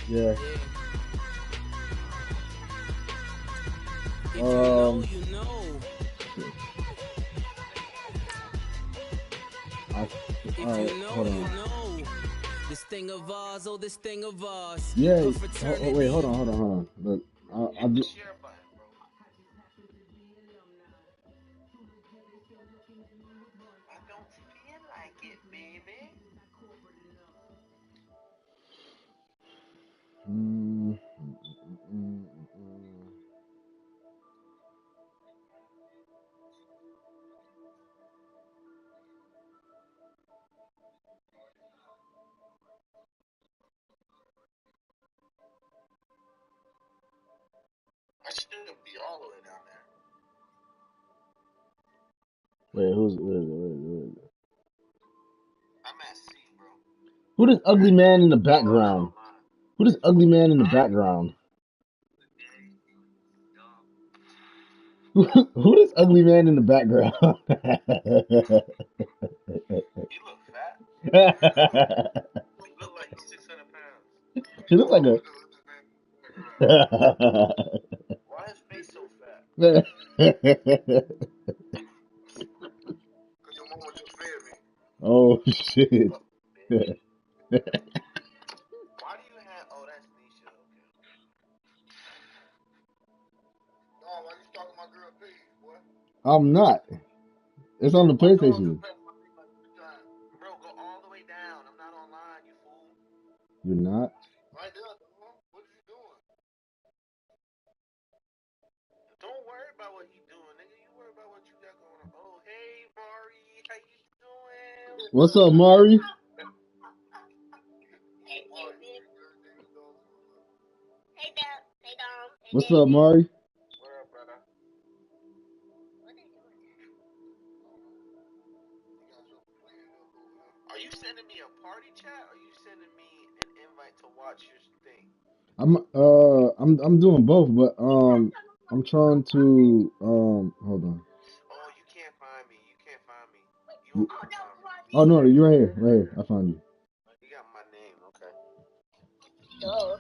Yeah. Alright, hold on. This thing of ours, oh, this thing of ours. Yeah. Oh, wait, hold on. Look, I'll do. Wait, who's? Wait. I'm at C, bro. Who this ugly man in the background? Who this ugly man in the background? Who this ugly man in the background? He look fat. He look like 600 pounds. He look like a. Why is his face so fat? Because your mama just fed me. Oh shit. Why do you have? Oh, that's Nisha. Okay. No, why you stalking my girl page, boy? I'm not. It's on the PlayStation. Bro, go all the way down. I'm not online, you fool. You're not? Right there, what are you doing? Don't worry about what he's doing, nigga. You worry about what you got going on. Oh, hey, Mari. How you doing? What's up, Mari? Hey, Dom. What's up, Mari? What up, brother? Are you sending me a party chat or are you sending me an invite to watch your thing? I'm doing both, but I'm trying to hold on. Oh, you can't find me. You can't find me. Oh no, you're right here. I found you. You got my name, okay. Duh.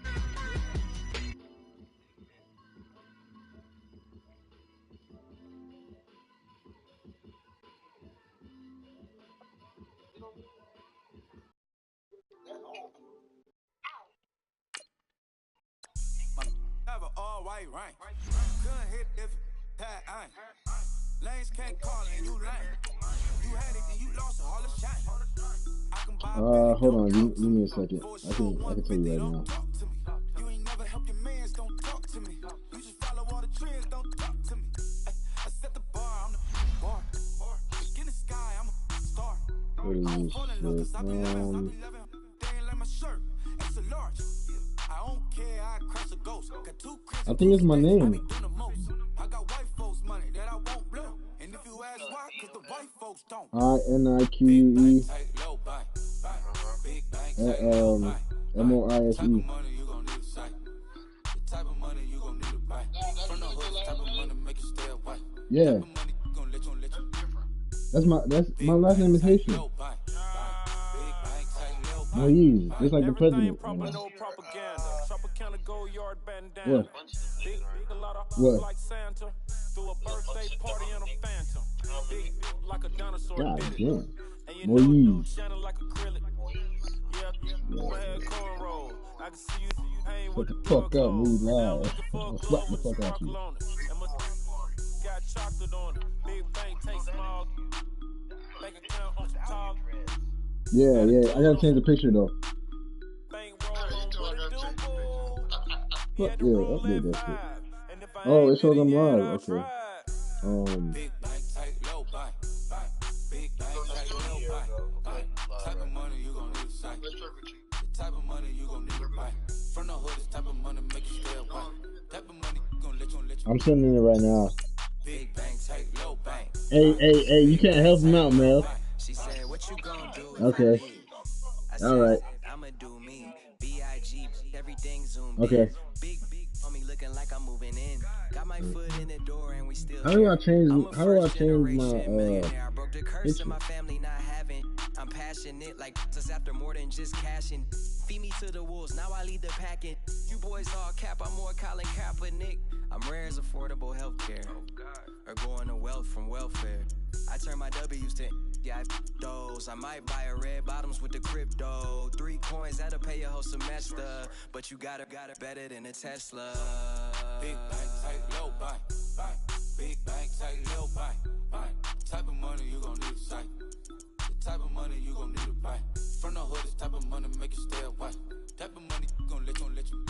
All white rank. Couldn't hit if that ain't. Lanes can't call and you lame. You had it and you lost all the shine. Hold on, give me a second. I can tell you right now. You ain't never helped your mans, don't talk to me. You just follow all the trends, don't talk to me. I set the bar, I'm the bar. In the sky, I'm a star. What is this shit? I think it's my name. I got white folks money that I won't blow. And if you ask why, cause the white folks don't. INIQUE MOISE. Yeah. That's my last name is Haitian. Moise, just like the president. What? What? God damn. Moise. Shut the fuck up, move loud. Slap the fuck out you. Got chocolate on it. Big bank take small. Bank account on some tall. Yeah. I gotta change the picture though. What? Yeah, update that shit. Oh, it shows I'm live. Okay. Big bank take low bank. Big bank take low bank. Type of money you gon' need to say. The type of money you gon' need to buy. From the hood, this type of money make you stay away. Type of money gon' let you. I'm sending it right now. Big bank take low bank. Hey, you can't help him out, Mel. She said, what you gonna do? Okay. All right. I'ma do me. B-I-G, everything zoomed Okay. in. Big on me looking like I'm moving in. Got my foot in the door and we still How do I change? I'm a How do I first change my generation millionaire. I broke the curse picture? in my family not having. I'm passionate like just after more than just cashing. Feed me to the wolves, now I lead the packing. You boys all cap, I'm more Colin Kaepernick. I'm rare as affordable healthcare. Or going to wealth from welfare. I turn my W's to those. I might buy a red bottoms with the crypto. 3 coins that'll pay your whole semester. But you got it better than a Tesla. Big bank, tight, low buy. Big bank, tight, low buy. Type of money you gon' need to sight. The type of money you gon' need to buy. From the hood, this type of money make you stay away. Type of money gon' let you.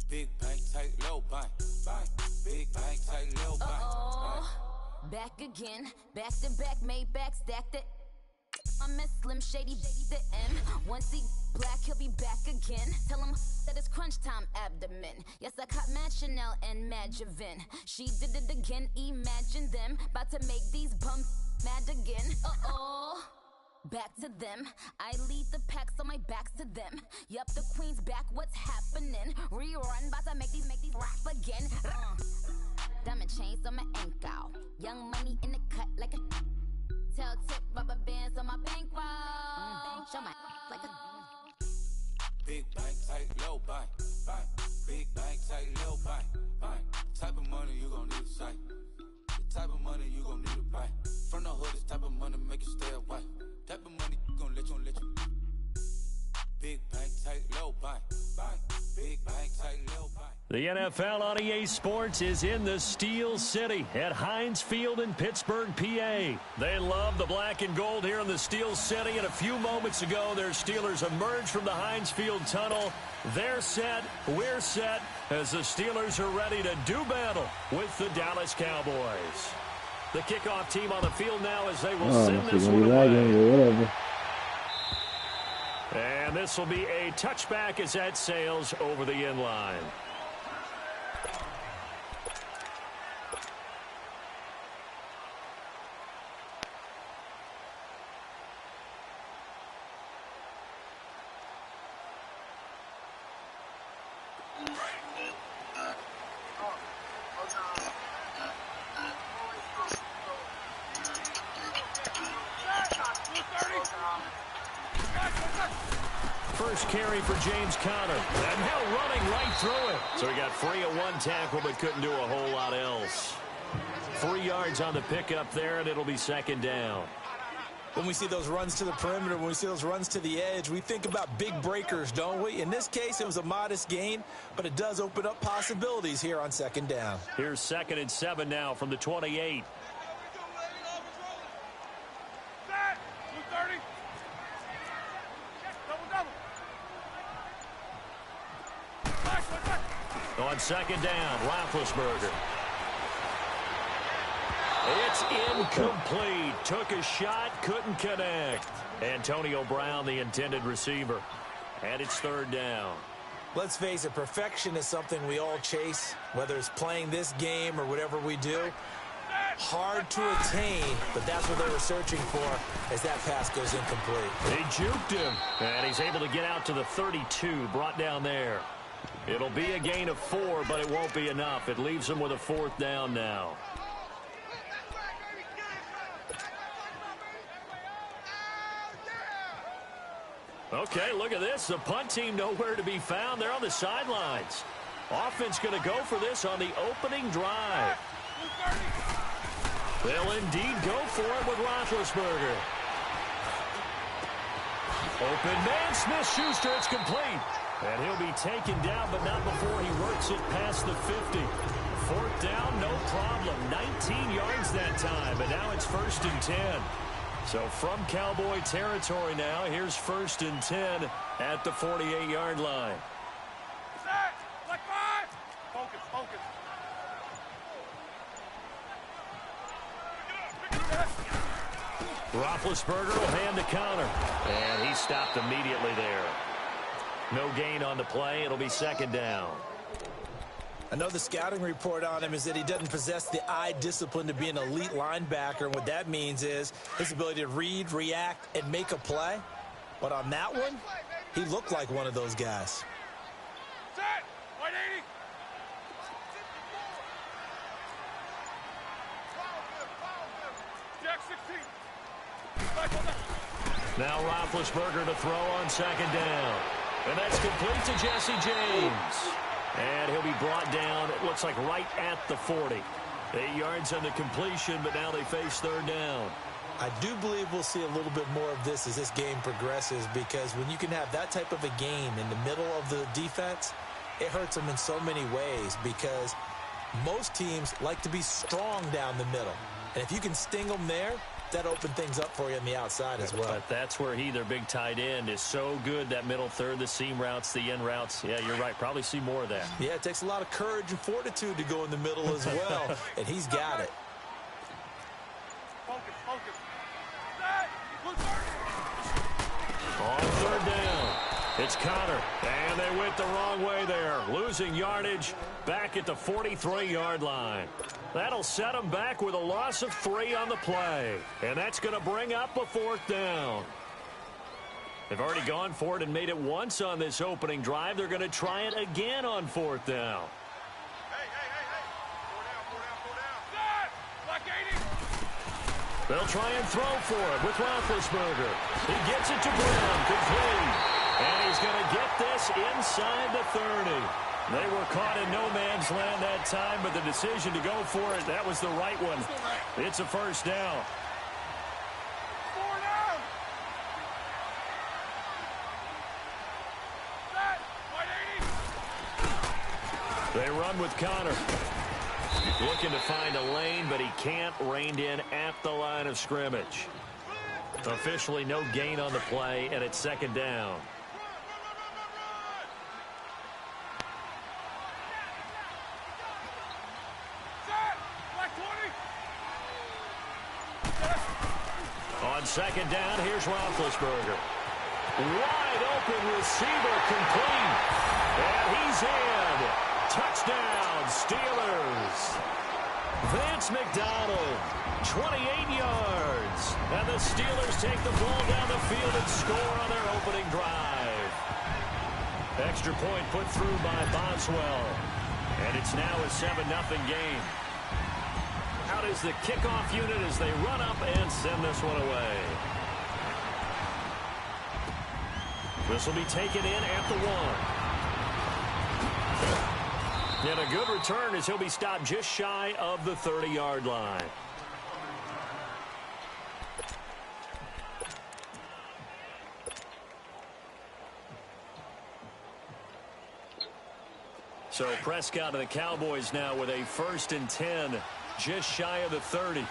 Big bank, tight, low buy. Big bank, tight, low buy. Back again, back to back, made back, stacked it. I'm a Slim Shady, the M. Once he black, he'll be back again. Tell him that it's crunch time abdomen. Yes, I caught Mad Chanel and Mad Javin. She did it again, imagine them. About to make these bums mad again. Back to them. I lead the pack, so my back's to them. Yup, the queen's back, what's happening? Rerun, about to make these rap again. Diamond chains on my ankle. Young money in the cut like a tail tip, rubber bands on my bankroll. Show my like a Big bank, tight, low buy. Big bank, tight, low buy. Type of money you gon' need to sight. The type of money you gon' need to buy. From the hood, this type of money make you stay away. Type of money gon' let you. Big bank, tight, low buy. Big bank, tight, low buy. The NFL on EA Sports is in the Steel City at Heinz Field in Pittsburgh, PA. They love the black and gold here in the Steel City, and a few moments ago, their Steelers emerged from the Heinz Field tunnel. They're set, we're set, as the Steelers are ready to do battle with the Dallas Cowboys. The kickoff team on the field now as they will send this one away. And this will be a touchback as that sails over the end line. First carry for James Conner. And now running right through it. So he got free at one tackle but couldn't do a whole lot else. 3 yards on the pickup there, and it'll be second down. When we see those runs to the perimeter, when we see those runs to the edge, we think about big breakers, don't we? In this case, it was a modest gain, but it does open up possibilities here on second down. Here's 2nd and 7 now from the 28. On second down, Roethlisberger. It's incomplete. Took a shot, couldn't connect. Antonio Brown, the intended receiver. And it's 3rd down. Let's face it, perfection is something we all chase, whether it's playing this game or whatever we do. Hard to attain, but that's what they were searching for as that pass goes incomplete. He juked him, and he's able to get out to the 32, brought down there. It'll be a gain of 4, but it won't be enough. It leaves him with a 4th down now. Okay, look at this. The punt team nowhere to be found. They're on the sidelines. Offense going to go for this on the opening drive. They'll indeed go for it with Roethlisberger. Open man, Smith-Schuster, it's complete. And he'll be taken down, but not before he works it past the 50. 4th down, no problem. 19 yards that time, and now it's 1st and 10. So from Cowboy territory now, here's 1st and 10 at the 48-yard line. Roethlisberger will hand to Conner. And he stopped immediately there. No gain on the play. It'll be 2nd down. I know the scouting report on him is that he doesn't possess the eye discipline to be an elite linebacker. And what that means is his ability to read, react, and make a play. But on that one, He looked like one of those guys. Set! 180! Jack 16. Now Roethlisberger to throw on second down. And that's complete to Jesse James. And he'll be brought down, it looks like right at the 40. 8 yards on the completion, but now they face third down. I do believe we'll see a little bit more of this as this game progresses, because when you can have that type of a game in the middle of the defense, it hurts them in so many ways, because most teams like to be strong down the middle. And if you can sting them there, that opened things up for you on the outside as well. But that's where their big tight end, is so good, that middle third, the seam routes, the end routes. Yeah, you're right. Probably see more of that. Yeah, it takes a lot of courage and fortitude to go in the middle as well, and he's got it. Focus, focus. On third down, it's Connor, and they went the wrong way there, losing yardage back at the 43-yard line. That'll set them back with a loss of 3 on the play, and that's going to bring up a 4th down. They've already gone for it and made it once on this opening drive. They're going to try it again on 4th down. Hey. 4 down. Set! Black 80! They'll try and throw for it with Roethlisberger. He gets it to Brown, complete. And he's going to get this inside the 30. They were caught in no man's land that time, but the decision to go for it, that was the right one. It's a 1st down. 4 down! Set! 180! They run with Connor. Looking to find a lane, but he can't, reined in at the line of scrimmage. Officially no gain on the play, and it's 2nd down. On 2nd down, here's Roethlisberger. Wide open receiver, complete. And he's in. Touchdown, Steelers. Vance McDonald, 28 yards. And the Steelers take the ball down the field and score on their opening drive. Extra point put through by Boswell. And it's now a 7-0 game. Out is the kickoff unit as they run up and send this one away. This will be taken in at the 1. And a good return as he'll be stopped just shy of the 30-yard line. So Prescott and the Cowboys now with a 1st and 10. Just shy of the 30.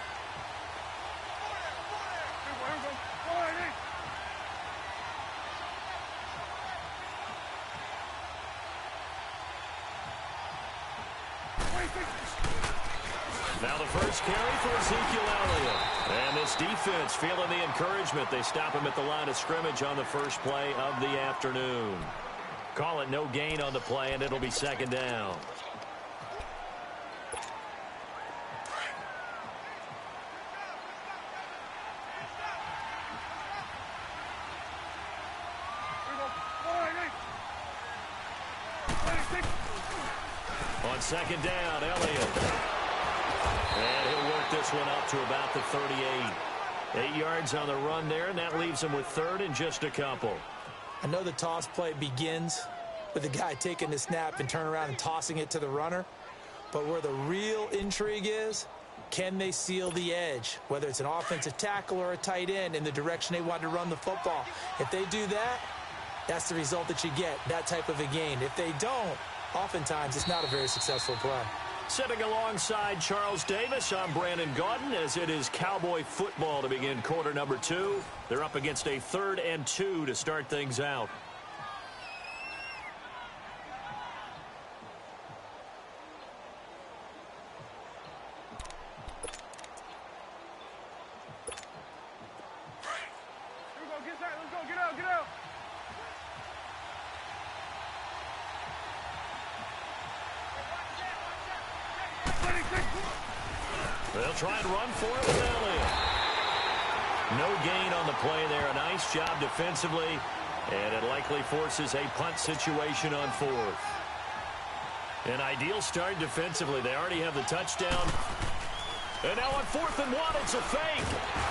Now the first carry for Ezekiel Elliott. And this defense feeling the encouragement. They stop him at the line of scrimmage on the first play of the afternoon. Call it no gain on the play, and it'll be 2nd down. On 2nd down, Elliott. And he'll work this one up to about the 38. 8 yards on the run there, and that leaves him with 3rd and just a couple. I know the toss play begins with the guy taking the snap and turning around and tossing it to the runner. But where the real intrigue is, can they seal the edge, whether it's an offensive tackle or a tight end, in the direction they want to run the football? If they do that, that's the result that you get, that type of a gain. If they don't, oftentimes it's not a very successful play. Sitting alongside Charles Davis, I'm Brandon Gaudin, as it is Cowboy football to begin quarter number 2. They're up against a 3rd and 2 to start things out. They'll try and run for it with Elliott. No gain on the play there. A nice job defensively. And it likely forces a punt situation on 4th. An ideal start defensively. They already have the touchdown. And now on 4th and 1, it's a fake.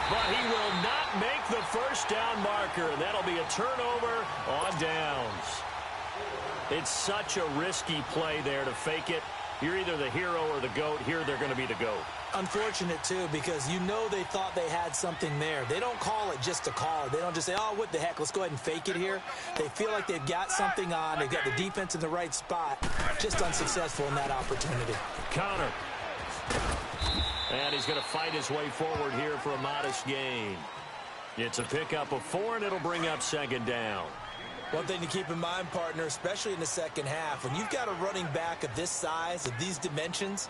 But he will not make the first down marker. And that'll be a turnover on downs. It's such a risky play there to fake it. You're either the hero or the GOAT. Here they're going to be the GOAT. Unfortunate, too, because you know they thought they had something there. They don't call it just to call it. They don't just say, oh, what the heck, let's go ahead and fake it here. They feel like they've got something on. They've got the defense in the right spot. Just unsuccessful in that opportunity. Counter. And he's going to fight his way forward here for a modest gain. It's a pickup of 4, and it'll bring up 2nd down. One thing to keep in mind, partner, especially in the second half, when you've got a running back of this size, of these dimensions,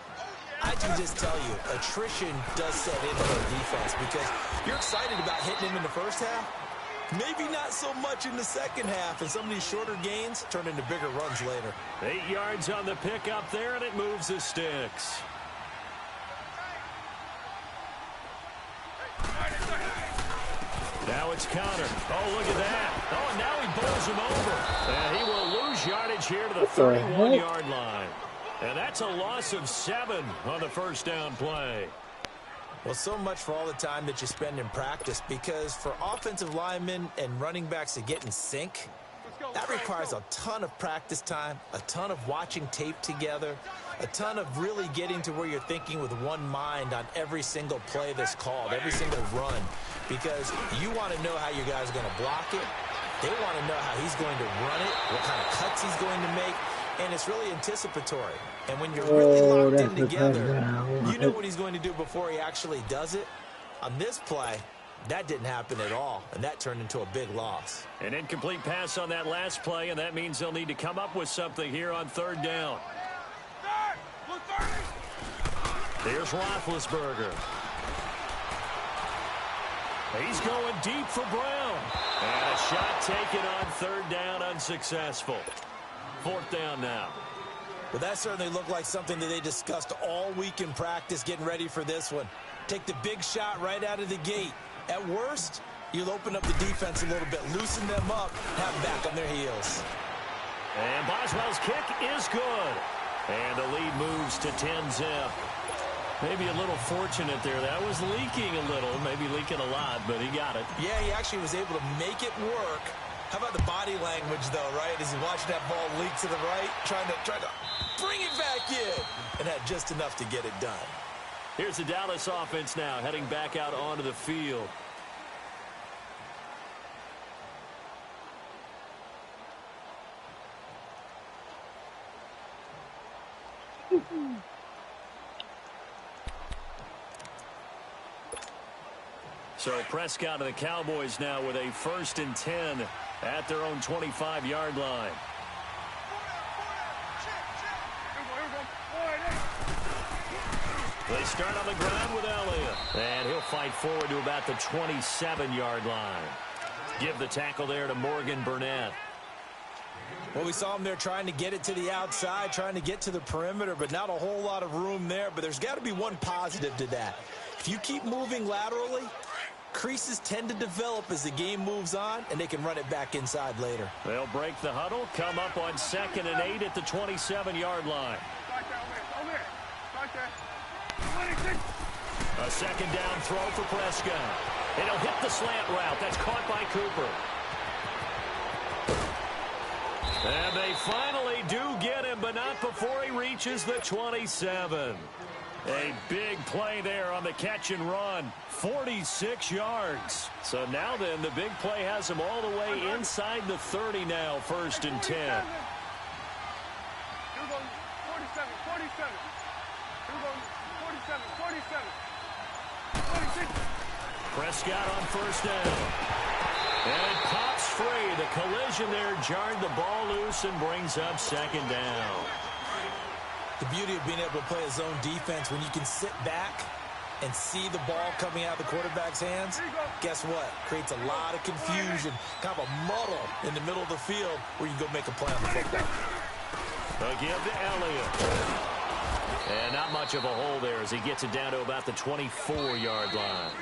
I can just tell you, attrition does set in on the defense because you're excited about hitting him in the first half. Maybe not so much in the second half, and some of these shorter gains turn into bigger runs later. 8 yards on the pickup there, and it moves the sticks. Now it's Counter. Oh, look at that. Oh, and now he bowls him over. And he will lose yardage here to the 31-yard line. And that's a loss of 7 on the first down play. Well, so much for all the time that you spend in practice, because for offensive linemen and running backs to get in sync, that requires a ton of practice time, a ton of watching tape together, a ton of really getting to where you're thinking with one mind on every single play that's called, every single run, because you want to know how your guy's going to block it. They want to know how he's going to run it, what kind of cuts he's going to make, and it's really anticipatory. And when you're really locked in together, you know what he's going to do before he actually does it. On this play, that didn't happen at all, and that turned into a big loss. An incomplete pass on that last play, and that means they'll need to come up with something here on 3rd down. Here's Roethlisberger. He's going deep for Brown. And a shot taken on 3rd down, unsuccessful. 4th down now. Well, that certainly looked like something that they discussed all week in practice getting ready for this one. Take the big shot right out of the gate. At worst, you'll open up the defense a little bit, loosen them up, have them back on their heels. And Boswell's kick is good. And the lead moves to 10-zip. Maybe a little fortunate there. That was leaking a little, maybe leaking a lot, but he got it. Yeah, he actually was able to make it work. How about the body language, though, right? As he's watching that ball leak to the right, trying to bring it back in, and had just enough to get it done. Here's the Dallas offense now, heading back out onto the field. So Prescott and the Cowboys now with a 1st and 10 at their own 25-yard line. They start on the ground with Elliott. And he'll fight forward to about the 27-yard line. Give the tackle there to Morgan Burnett. Well, we saw him there trying to get it to the outside, trying to get to the perimeter, but not a whole lot of room there. But there's got to be one positive to that. If you keep moving laterally, creases tend to develop as the game moves on, and they can run it back inside later. They'll break the huddle, come up on 2nd and 8 at the 27-yard line. A 2nd down throw for Prescott. And he'll hit the slant route. That's caught by Cooper. And they finally do get him, but not before he reaches the 27. A big play there on the catch and run. 46 yards. So now then, the big play has him all the way inside the 30 now, 1st and 10. Prescott on 1st down. And it pops free. The collision there jarred the ball loose and brings up 2nd down. The beauty of being able to play a zone defense when you can sit back and see the ball coming out of the quarterback's hands, guess what? Creates a lot of confusion, kind of a muddle in the middle of the field where you can go make a play on the football. They'll give to Elliott. And not much of a hole there as he gets it down to about the 24-yard line.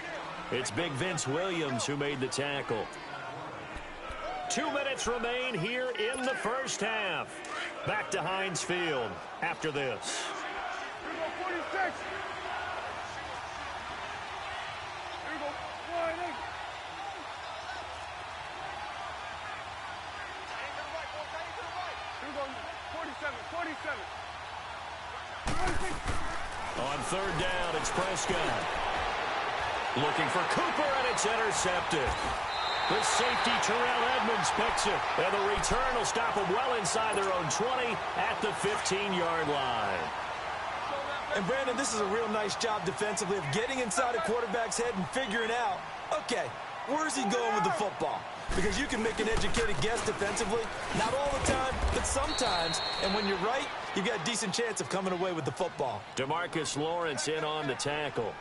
It's big Vince Williams who made the tackle. 2 minutes remain here in the first half. Back to Heinz Field after this. Here we go, 46. Here we go, 1-8. Here we go, 47, 47. 46. On third down, it's Prescott. Looking for Cooper, and it's intercepted. The safety, Terrell Edmonds, picks it. And the return will stop them well inside their own 20 at the 15-yard line. And, Brandon, this is a real nice job defensively of getting inside a quarterback's head and figuring out, okay, where's he going with the football? Because you can make an educated guess defensively, not all the time, but sometimes. And when you're right, you've got a decent chance of coming away with the football. DeMarcus Lawrence in on the tackle.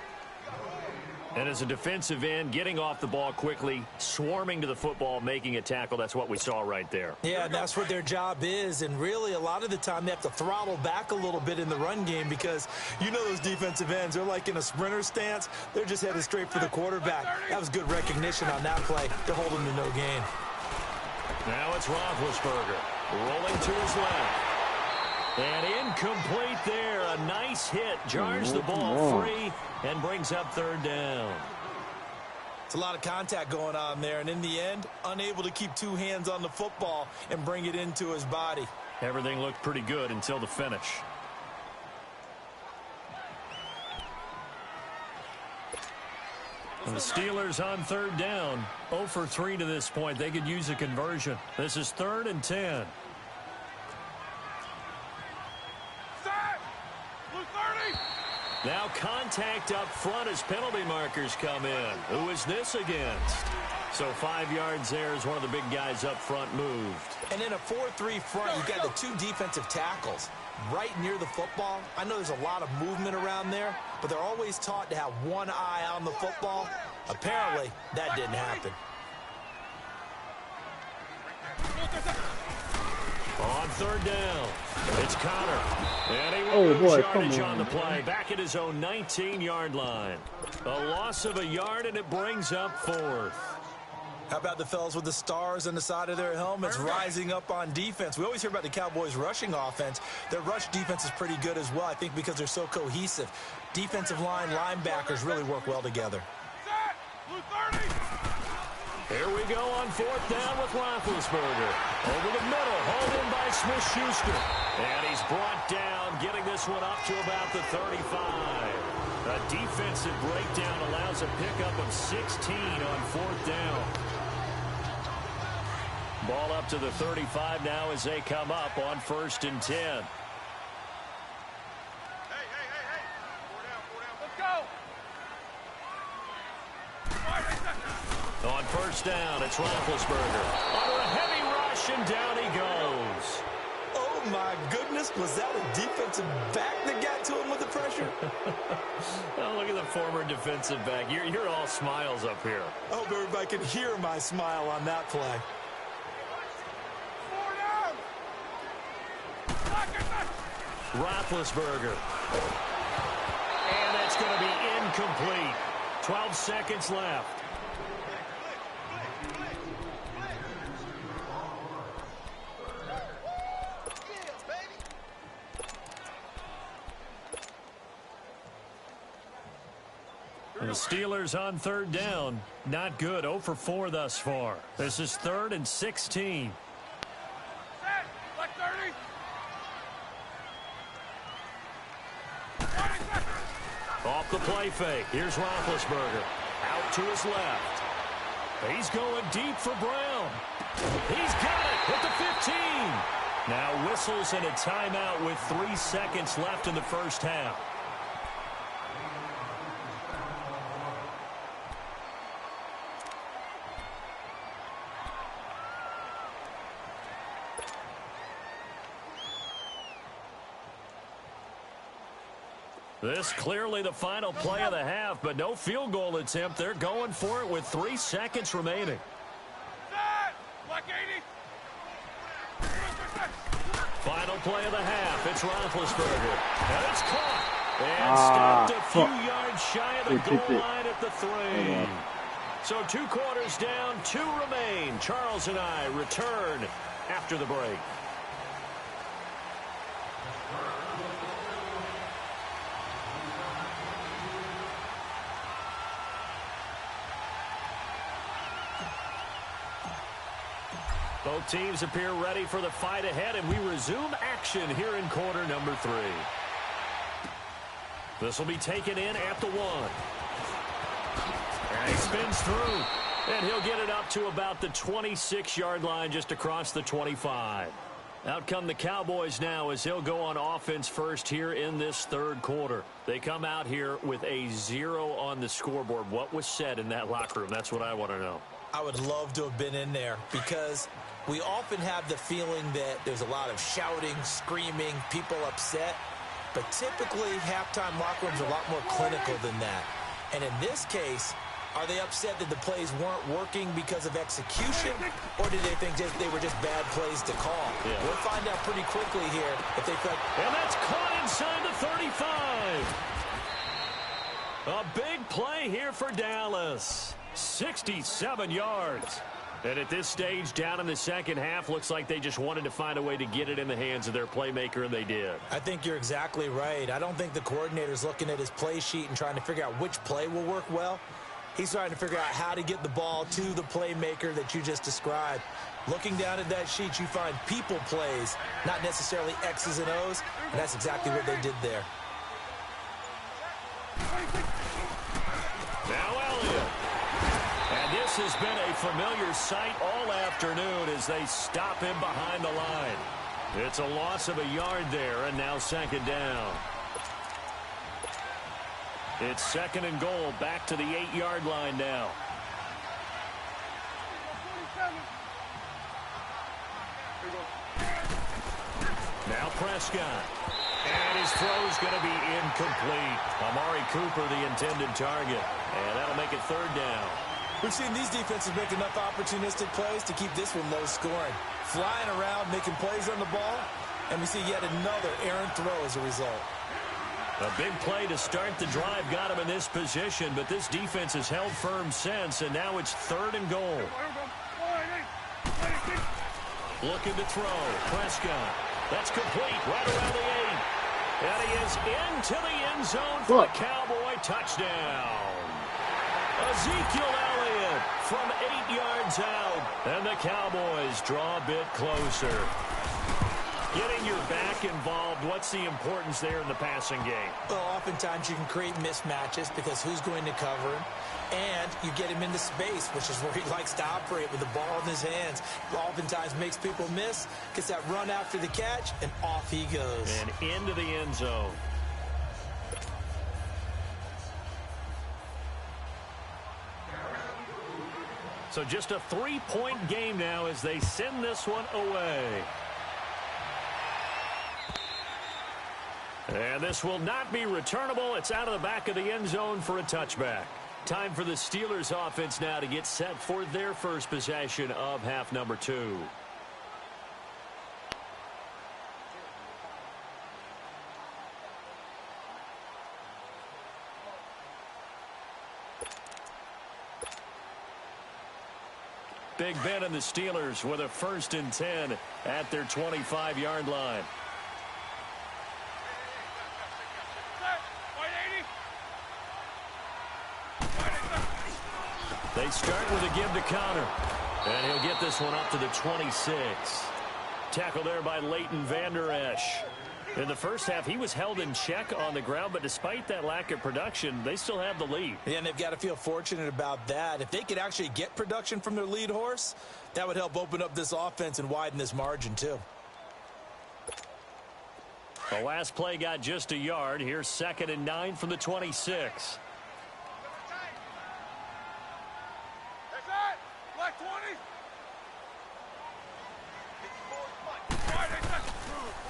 And as a defensive end, getting off the ball quickly, swarming to the football, making a tackle, that's what we saw right there. Yeah, and that's what their job is. And really, a lot of the time, they have to throttle back a little bit in the run game because you know those defensive ends, they're like in a sprinter stance. They're just headed straight for the quarterback. That was good recognition on that play to hold him to no gain. Now it's Roethlisberger rolling to his left. And incomplete there. A nice hit. Jars the ball free and brings up third down. It's a lot of contact going on there. And in the end, unable to keep two hands on the football and bring it into his body. Everything looked pretty good until the finish. And the Steelers on third down. 0 for 3 to this point. They could use a conversion. This is 3rd and 10. Now contact up front as penalty markers come in. Who is this against? So 5 yards there as one of the big guys up front moved. And in a 4-3 front, you've got the two defensive tackles right near the football. I know there's a lot of movement around there, but they're always taught to have one eye on the football. Apparently, that didn't happen. On third down, it's Connor. And he will lose yardage on the play. Back at his own 19-yard line. A loss of a yard, and it brings up 4th. How about the fellas with the stars on the side of their helmets rising up on defense? We always hear about the Cowboys' rushing offense. Their rush defense is pretty good as well, I think, because they're so cohesive. Defensive line, linebackers really work well together. Here we go on 4th down with Roethlisberger. Over the middle, hauled in by Smith-Schuster. And he's brought down, getting this one up to about the 35. A defensive breakdown allows a pickup of 16 on 4th down. Ball up to the 35 now as they come up on 1st and 10. Hey. 4 down. Let's go. On 1st down, it's Roethlisberger. Under a heavy rush, and down he goes. Oh, my goodness. Was that a defensive back that got to him with the pressure? Oh, look at the former defensive back. You're all smiles up here. I hope everybody can hear my smile on that play. 4 down. Roethlisberger. And that's going to be incomplete. 12 seconds left. And the Steelers on 3rd down. Not good. 0 for 4 thus far. This is 3rd and 16. Off the play fake. Here's Roethlisberger. Out to his left. He's going deep for Brown. He's got it at the 15. Now whistles and a timeout with 3 seconds left in the first half. This clearly the final play of the half, but no field goal attempt. They're going for it with 3 seconds remaining. Final play of the half. It's Roethlisberger. And it's caught. And stopped a few yards shy of the goal line at the 3. So 2 quarters down, 2 remain. Charles and I return after the break. Both teams appear ready for the fight ahead, and we resume action here in quarter number 3. This will be taken in at the 1. And he spins through, and he'll get it up to about the 26-yard line just across the 25. Out come the Cowboys now as they'll go on offense first here in this 3rd quarter. They come out here with a 0 on the scoreboard. What was said in that locker room? That's what I want to know. I would love to have been in there because we often have the feeling that there's a lot of shouting, screaming, people upset. But typically, halftime locker rooms are a lot more clinical than that. And in this case, are they upset that the plays weren't working because of execution, or did they think they were just bad plays to call? Yeah. We'll find out pretty quickly here if they felt. And that's caught inside the 35. A big play here for Dallas. 67 yards. And at this stage, down in the second half, looks like they just wanted to find a way to get it in the hands of their playmaker, and they did. I think you're exactly right. I don't think the coordinator's looking at his play sheet and trying to figure out which play will work well. He's trying to figure out how to get the ball to the playmaker that you just described. Looking down at that sheet, you find people plays, not necessarily X's and O's, and that's exactly what they did there. Now Elliott. And this has been a familiar sight all afternoon as they stop him behind the line. It's a loss of a yard there, and now 2nd down. It's 2nd and goal, back to the 8-yard line now. Now Prescott. And his throw's going to be incomplete. Amari Cooper, the intended target. And that'll make it 3rd down. We've seen these defenses make enough opportunistic plays to keep this one low scoring. Flying around, making plays on the ball, and we see yet another errant throw as a result. A big play to start the drive got him in this position, but this defense has held firm since, and now it's 3rd and goal. Looking to throw. Prescott. That's complete right around the 8. And he is into the end zone for a Cowboy touchdown. Ezekiel Elliott from 8 yards out. And the Cowboys draw a bit closer. Getting your back involved, what's the importance there in the passing game? Well, oftentimes you can create mismatches because who's going to cover him? And you get him into space, which is where he likes to operate with the ball in his hands. Oftentimes makes people miss, gets that run after the catch, and off he goes. And into the end zone. So just a 3-point game now as they send this one away. And this will not be returnable. It's out of the back of the end zone for a touchback. Time for the Steelers offense now to get set for their first possession of half number 2. Big Ben and the Steelers with a 1st and 10 at their 25-yard line. They start with a give to Connor. And he'll get this one up to the 26. Tackle there by Leighton Vander Esch. In the first half, he was held in check on the ground, but despite that lack of production, they still have the lead. Yeah, and they've got to feel fortunate about that. If they could actually get production from their lead horse, that would help open up this offense and widen this margin, too. The last play got just a yard. Here's 2nd and 9 from the 26.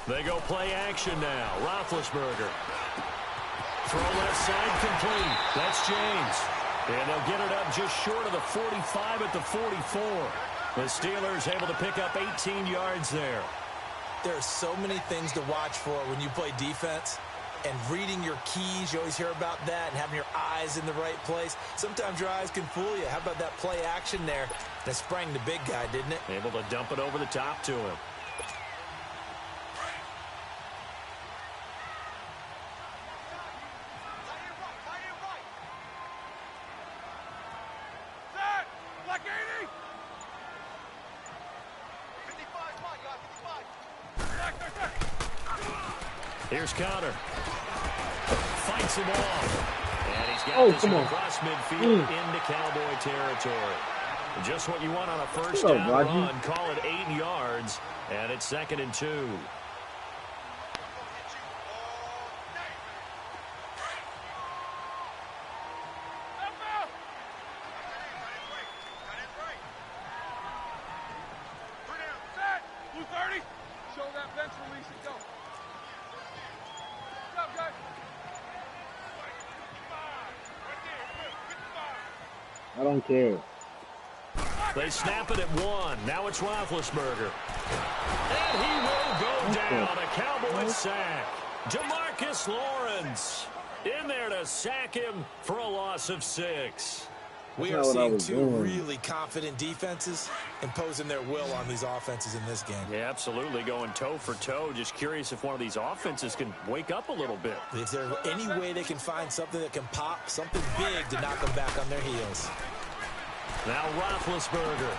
They go play action now. Roethlisberger. Throw left side complete. That's James. And they'll get it up just short of the 45 at the 44. The Steelers able to pick up 18 yards there. There are so many things to watch for when you play defense. and reading your keys. You always hear about that, and having your eyes in the right place. Sometimes your eyes can fool you. How about that play action there? That sprang the big guy, didn't it? Able to dump it over the top to him. Here's Counter. Fights him off. And he's got this one across midfield into Cowboy territory. Just what you want on a first down run. Call it 8 yards. And it's 2nd and 2. I don't care. They snap it at 1. Now it's Roethlisberger. And he will go down. A Cowboy sack. Demarcus Lawrence in there to sack him for a loss of 6. We are seeing two really confident defenses imposing their will on these offenses in this game. Yeah, absolutely, going toe for toe. Just curious if one of these offenses can wake up a little bit. Is there any way they can find something that can pop, something big to knock them back on their heels? Now Roethlisberger.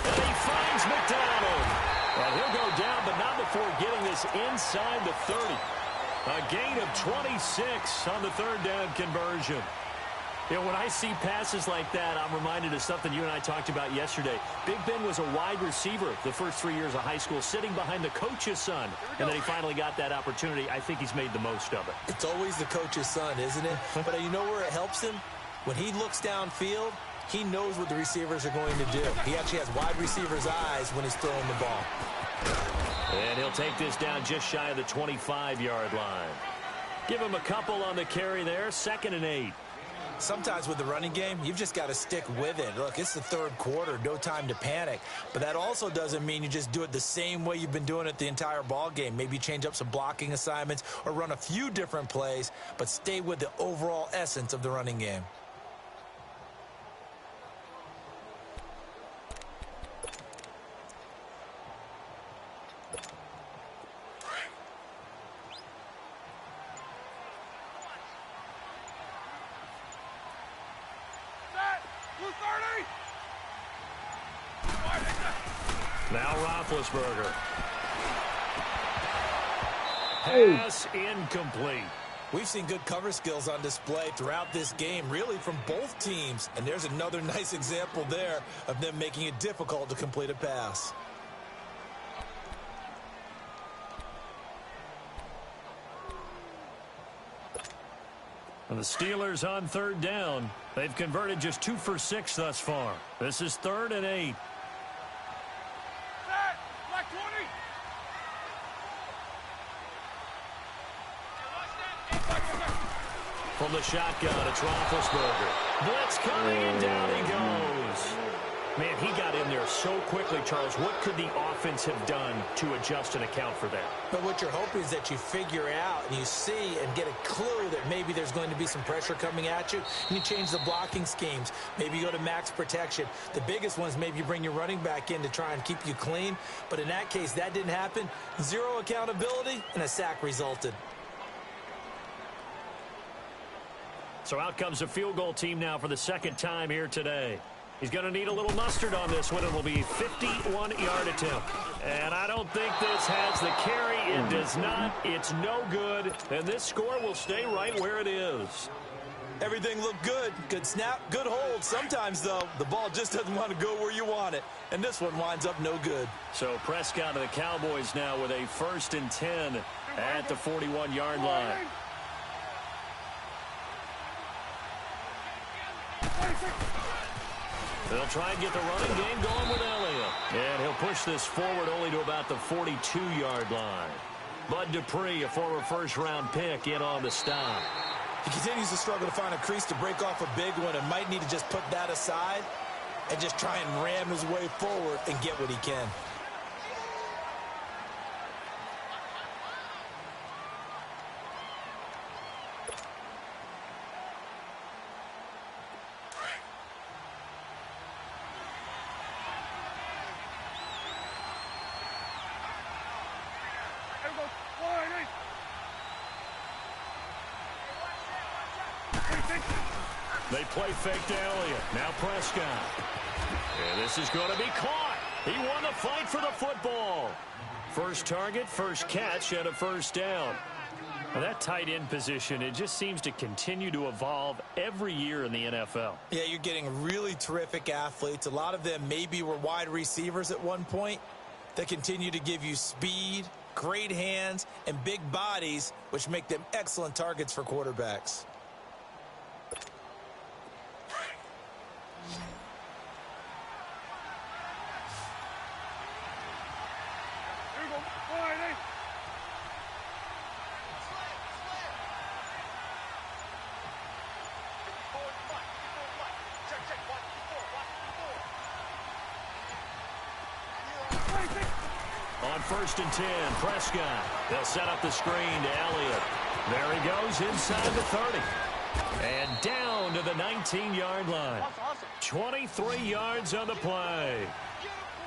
And he finds McDonald. And he'll go down, but not before getting this inside the 30. A gain of 26 on the 3rd down conversion. You know, when I see passes like that, I'm reminded of something you and I talked about yesterday. Big Ben was a wide receiver the first 3 years of high school, sitting behind the coach's son. And then he finally got that opportunity. I think he's made the most of it. It's always the coach's son, isn't it? But you know where it helps him? When he looks downfield, he knows what the receivers are going to do. He actually has wide receivers' eyes when he's throwing the ball. And he'll take this down just shy of the 25-yard line. Give him a couple on the carry there, 2nd and 8. Sometimes with the running game, you've just got to stick with it. Look, it's the 3rd quarter, no time to panic. But that also doesn't mean you just do it the same way you've been doing it the entire ball game. Maybe change up some blocking assignments or run a few different plays, but stay with the overall essence of the running game. Now Roethlisberger. Pass incomplete. We've seen good cover skills on display throughout this game, really from both teams. And there's another nice example there of them making it difficult to complete a pass. And the Steelers on 3rd down. They've converted just 2 for 6 thus far. This is 3rd and 8. From the shotgun, it's Roethlisberger. Blitz coming, and down he goes. Man, he got in there so quickly, Charles. What could the offense have done to adjust and account for that? But what you're hoping is that you figure out and you see and get a clue that maybe there's going to be some pressure coming at you, and you change the blocking schemes. Maybe you go to max protection. The biggest one is maybe you bring your running back in to try and keep you clean. But in that case, that didn't happen. 0 accountability, and a sack resulted. So out comes a field goal team now for the 2nd time here today. He's going to need a little mustard on this one. It'll be a 51-yard attempt. And I don't think this has the carry. It does not. It's no good. And this score will stay right where it is. Everything looked good. Good snap, good hold. Sometimes, though, the ball just doesn't want to go where you want it. And this one winds up no good. So Prescott and the Cowboys now with a 1st and 10 at the 41-yard line. They'll try and get the running game going with Elliott. And he'll push this forward only to about the 42-yard line. Bud Dupree, a former first-round pick, in on the stop. He continues to struggle to find a crease to break off a big one and might need to just put that aside and just try and ram his way forward and get what he can. They play fake to Elliott. Now Prescott. And this is going to be caught. He won the fight for the football. First target, first catch, and a first down. Now that tight end position, it just seems to continue to evolve every year in the NFL. Yeah, you're getting really terrific athletes. A lot of them maybe were wide receivers at one point. They continue to give you speed, great hands, and big bodies, which make them excellent targets for quarterbacks. On 1st and 10, Prescott. They'll set up the screen to Elliott. There he goes inside the 30. And down to the 19-yard line. 23 yards on the play.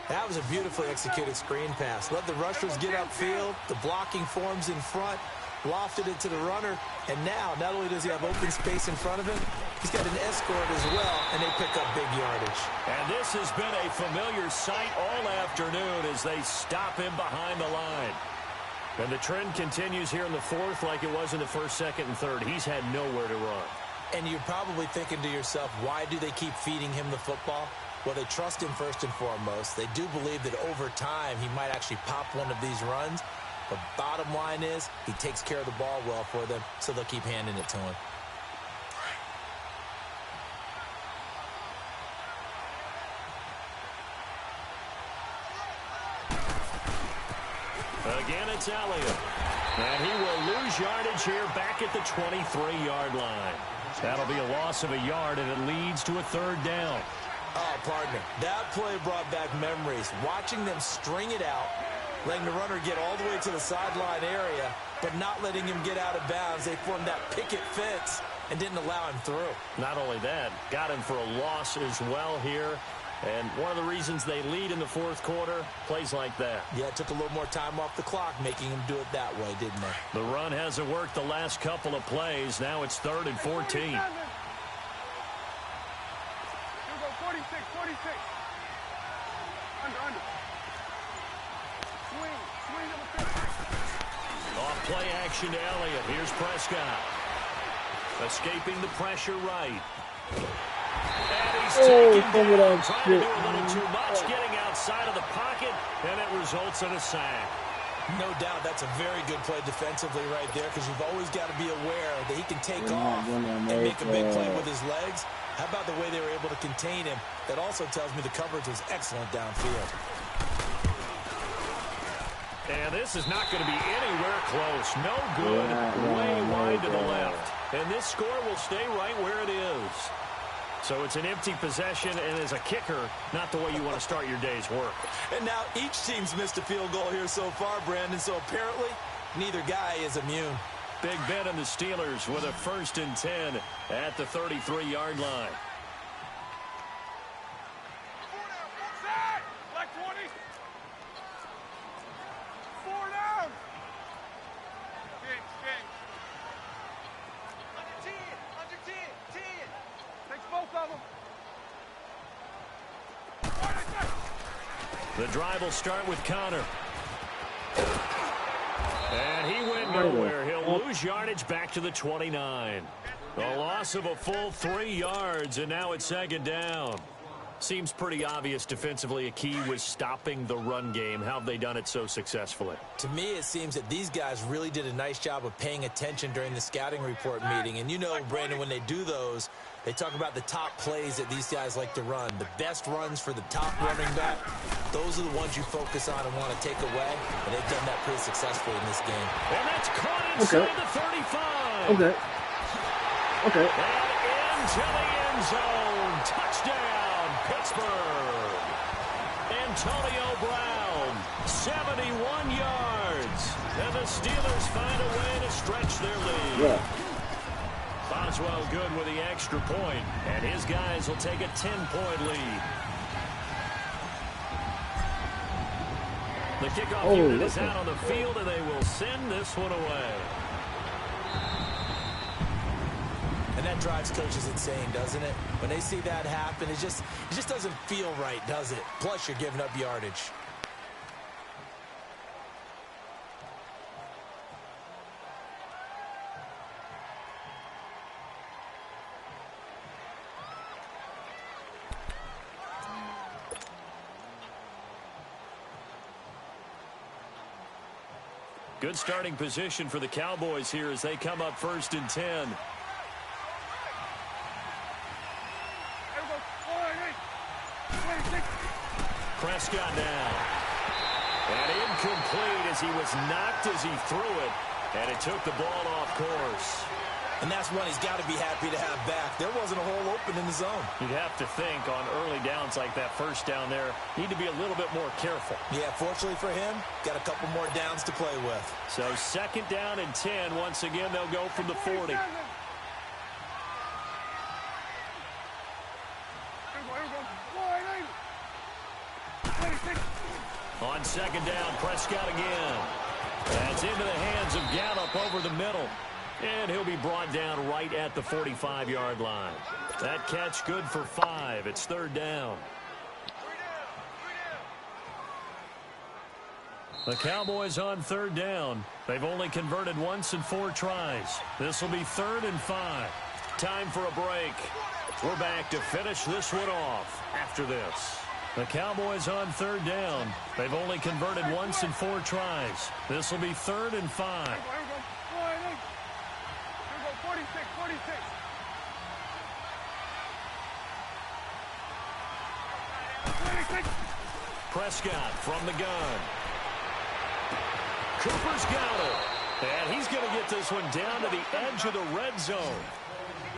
That was a beautifully executed screen pass. Let the rushers get upfield. The blocking forms in front. Lofted it to the runner. And now, not only does he have open space in front of him, he's got an escort as well, and they pick up big yardage. And this has been a familiar sight all afternoon as they stop him behind the line. And the trend continues here in the fourth like it was in the first, second, and third. He's had nowhere to run. And you're probably thinking to yourself, why do they keep feeding him the football? Well, they trust him first and foremost. They do believe that over time he might actually pop one of these runs. But bottom line is, he takes care of the ball well for them, so they'll keep handing it to him. Again, it's Elliott. And he will lose yardage here back at the 23-yard line. That'll be a loss of a yard, and it leads to a third down. Oh, partner, that play brought back memories. Watching them string it out, letting the runner get all the way to the sideline area, but not letting him get out of bounds. They formed that picket fence and didn't allow him through. Not only that, got him for a loss as well here. And one of the reasons they lead in the fourth quarter, plays like that. Yeah, it took a little more time off the clock, making him do it that way, didn't they? The run hasn't worked the last couple of plays. Now it's 3rd and 14. 46. Under. Swing. Off play action to Elliott. Here's Prescott. Escaping the pressure right. And he's taken down, trying to do a little too much, getting outside of the pocket, and it results in a sack. No doubt that's a very good play defensively right there, because you've always got to be aware that he can take off and make a big play with his legs. How about the way they were able to contain him? That also tells me the coverage was excellent downfield. And this is not going to be anywhere close. No good. Way wide to the left. And this score will stay right where it is. So it's an empty possession, and as a kicker, not the way you want to start your day's work. And now each team's missed a field goal here so far, Brandon, so apparently neither guy is immune. Big Ben and the Steelers with a 1st and 10 at the 33-yard line. Like 20. 4 down. James. Under 10. Takes both of them. The drive will start with Connor. And he went nowhere. He'll lose yardage back to the 29. A loss of a full 3 yards, and now it's 2nd down. Seems pretty obvious defensively a key was stopping the run game. How have they done it so successfully? To me, it seems that these guys really did a nice job of paying attention during the scouting report meeting. And you know, Brandon, when they do those, they talk about the top plays that these guys like to run. The best runs for the top running back, those are the ones you focus on and want to take away. And they've done that pretty successfully in this game. And that's caught inside the 35. Okay. And into the end zone. Touchdown, Pittsburgh. Antonio Brown, 71 yards. And the Steelers find a way to stretch their lead. Yeah. Boswell good with the extra point, and his guys will take a 10-point lead. The kickoff unit is out on the field, and they will send this one away. And that drives coaches insane, doesn't it? When they see that happen, it just doesn't feel right, does it? Plus, you're giving up yardage. Good starting position for the Cowboys here as they come up 1st and 10. Prescott now. And incomplete as he was knocked as he threw it. And it took the ball off course. And that's one he's got to be happy to have back. There wasn't a hole open in the zone. You'd have to think on early downs like that first down there, need to be a little bit more careful. Yeah, fortunately for him, got a couple more downs to play with. So 2nd down and 10. Once again, they'll go from the 40. On 2nd down, Prescott again. That's into the hands of Gallup over the middle. And he'll be brought down right at the 45-yard line. That catch good for 5. It's 3rd down. The Cowboys on 3rd down. They've only converted once in 4 tries. This will be 3rd and 5. Time for a break. We're back to finish this one off after this. The Cowboys on 3rd down. They've only converted once in 4 tries. This will be 3rd and 5. Prescott from the gun. Cooper's got it. And he's going to get this one down to the edge of the red zone.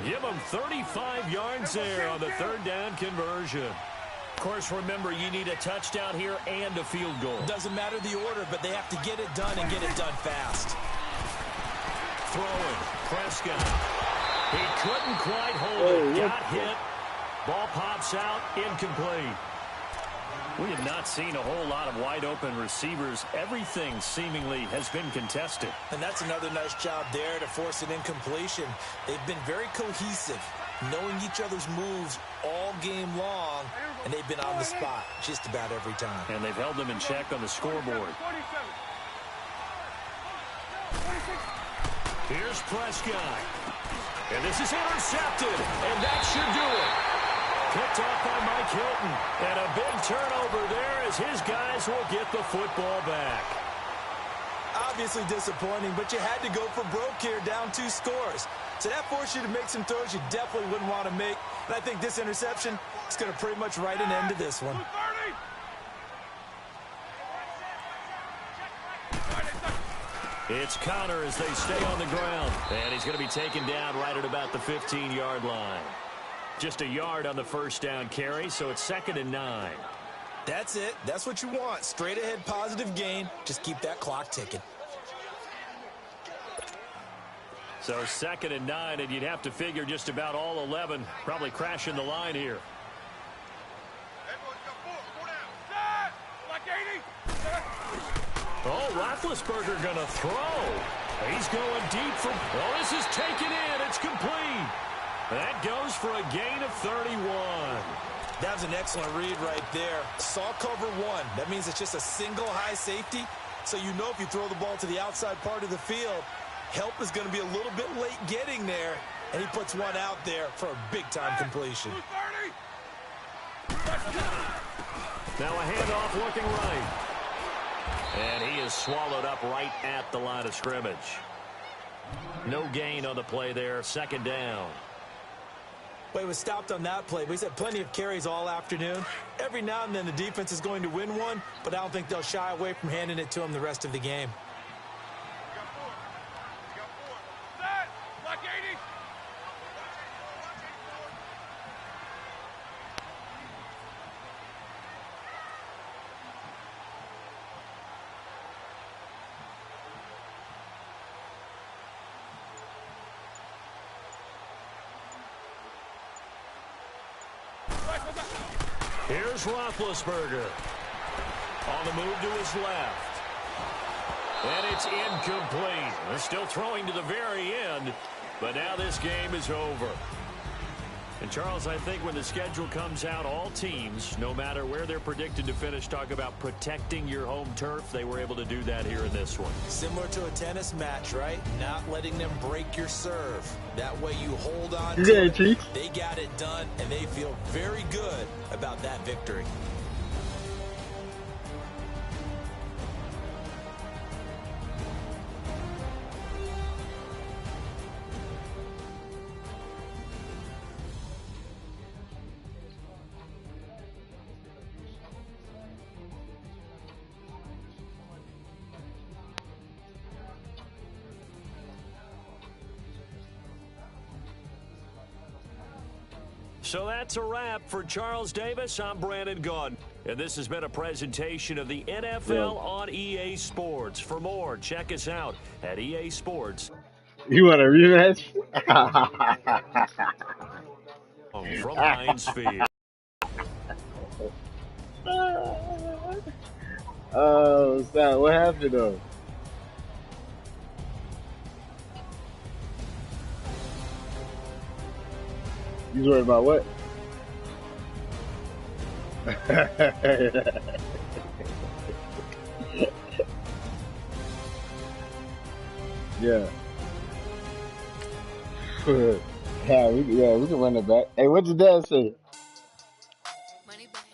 Give him 35 yards there on the 3rd down conversion. Of course, remember, you need a touchdown here and a field goal. Doesn't matter the order, but they have to get it done and get it done fast. Throwing, Prescott. He couldn't quite hold it. Got hit. Ball pops out, incomplete. We have not seen a whole lot of wide-open receivers. Everything seemingly has been contested. And that's another nice job there to force an incompletion. They've been very cohesive, knowing each other's moves all game long, and they've been on the spot just about every time. And they've held them in check on the scoreboard. Here's Prescott. And this is intercepted, and that should do it. Picked off by Mike Hilton. And a big turnover there as his guys will get the football back. Obviously disappointing, but you had to go for broke here, down 2 scores. So that forced you to make some throws you definitely wouldn't want to make. And I think this interception is going to pretty much write an end to this one. It's Connor as they stay on the ground. And he's going to be taken down right at about the 15-yard line. Just a yard on the 1st down carry, so it's 2nd and 9. That's it. That's what you want. Straight ahead positive gain. Just keep that clock ticking. So 2nd and 9, and you'd have to figure just about all 11 probably crashing the line here. Oh, Roethlisberger going to throw. He's going deep for... Oh, this is taken in. It's complete. That goes for a gain of 31. That was an excellent read right there. Saw cover 1. That means it's just a single high safety. So you know if you throw the ball to the outside part of the field, help is going to be a little bit late getting there. And he puts one out there for a big-time completion. Now a handoff looking right. And he is swallowed up right at the line of scrimmage. No gain on the play there. 2nd down. Well, he was stopped on that play, but he's had plenty of carries all afternoon. Every now and then the defense is going to win one, but I don't think they'll shy away from handing it to him the rest of the game. Here's Roethlisberger. On the move to his left. And it's incomplete. They're still throwing to the very end, but now this game is over. And, Charles, I think when the schedule comes out, all teams, no matter where they're predicted to finish, talk about protecting your home turf. They were able to do that here in this one. Similar to a tennis match, right? Not letting them break your serve. That way you hold on to it. They got it done, and they feel very good about that victory. So that's a wrap for Charles Davis. I'm Brandon Gaudin, and this has been a presentation of the NFL on EA Sports. For more, check us out at EA Sports. You want a rematch? From Heinz Field. Oh, Sal, what happened though? You worried about what? Yeah. We can run it back. Hey, what did Dad say? Money back.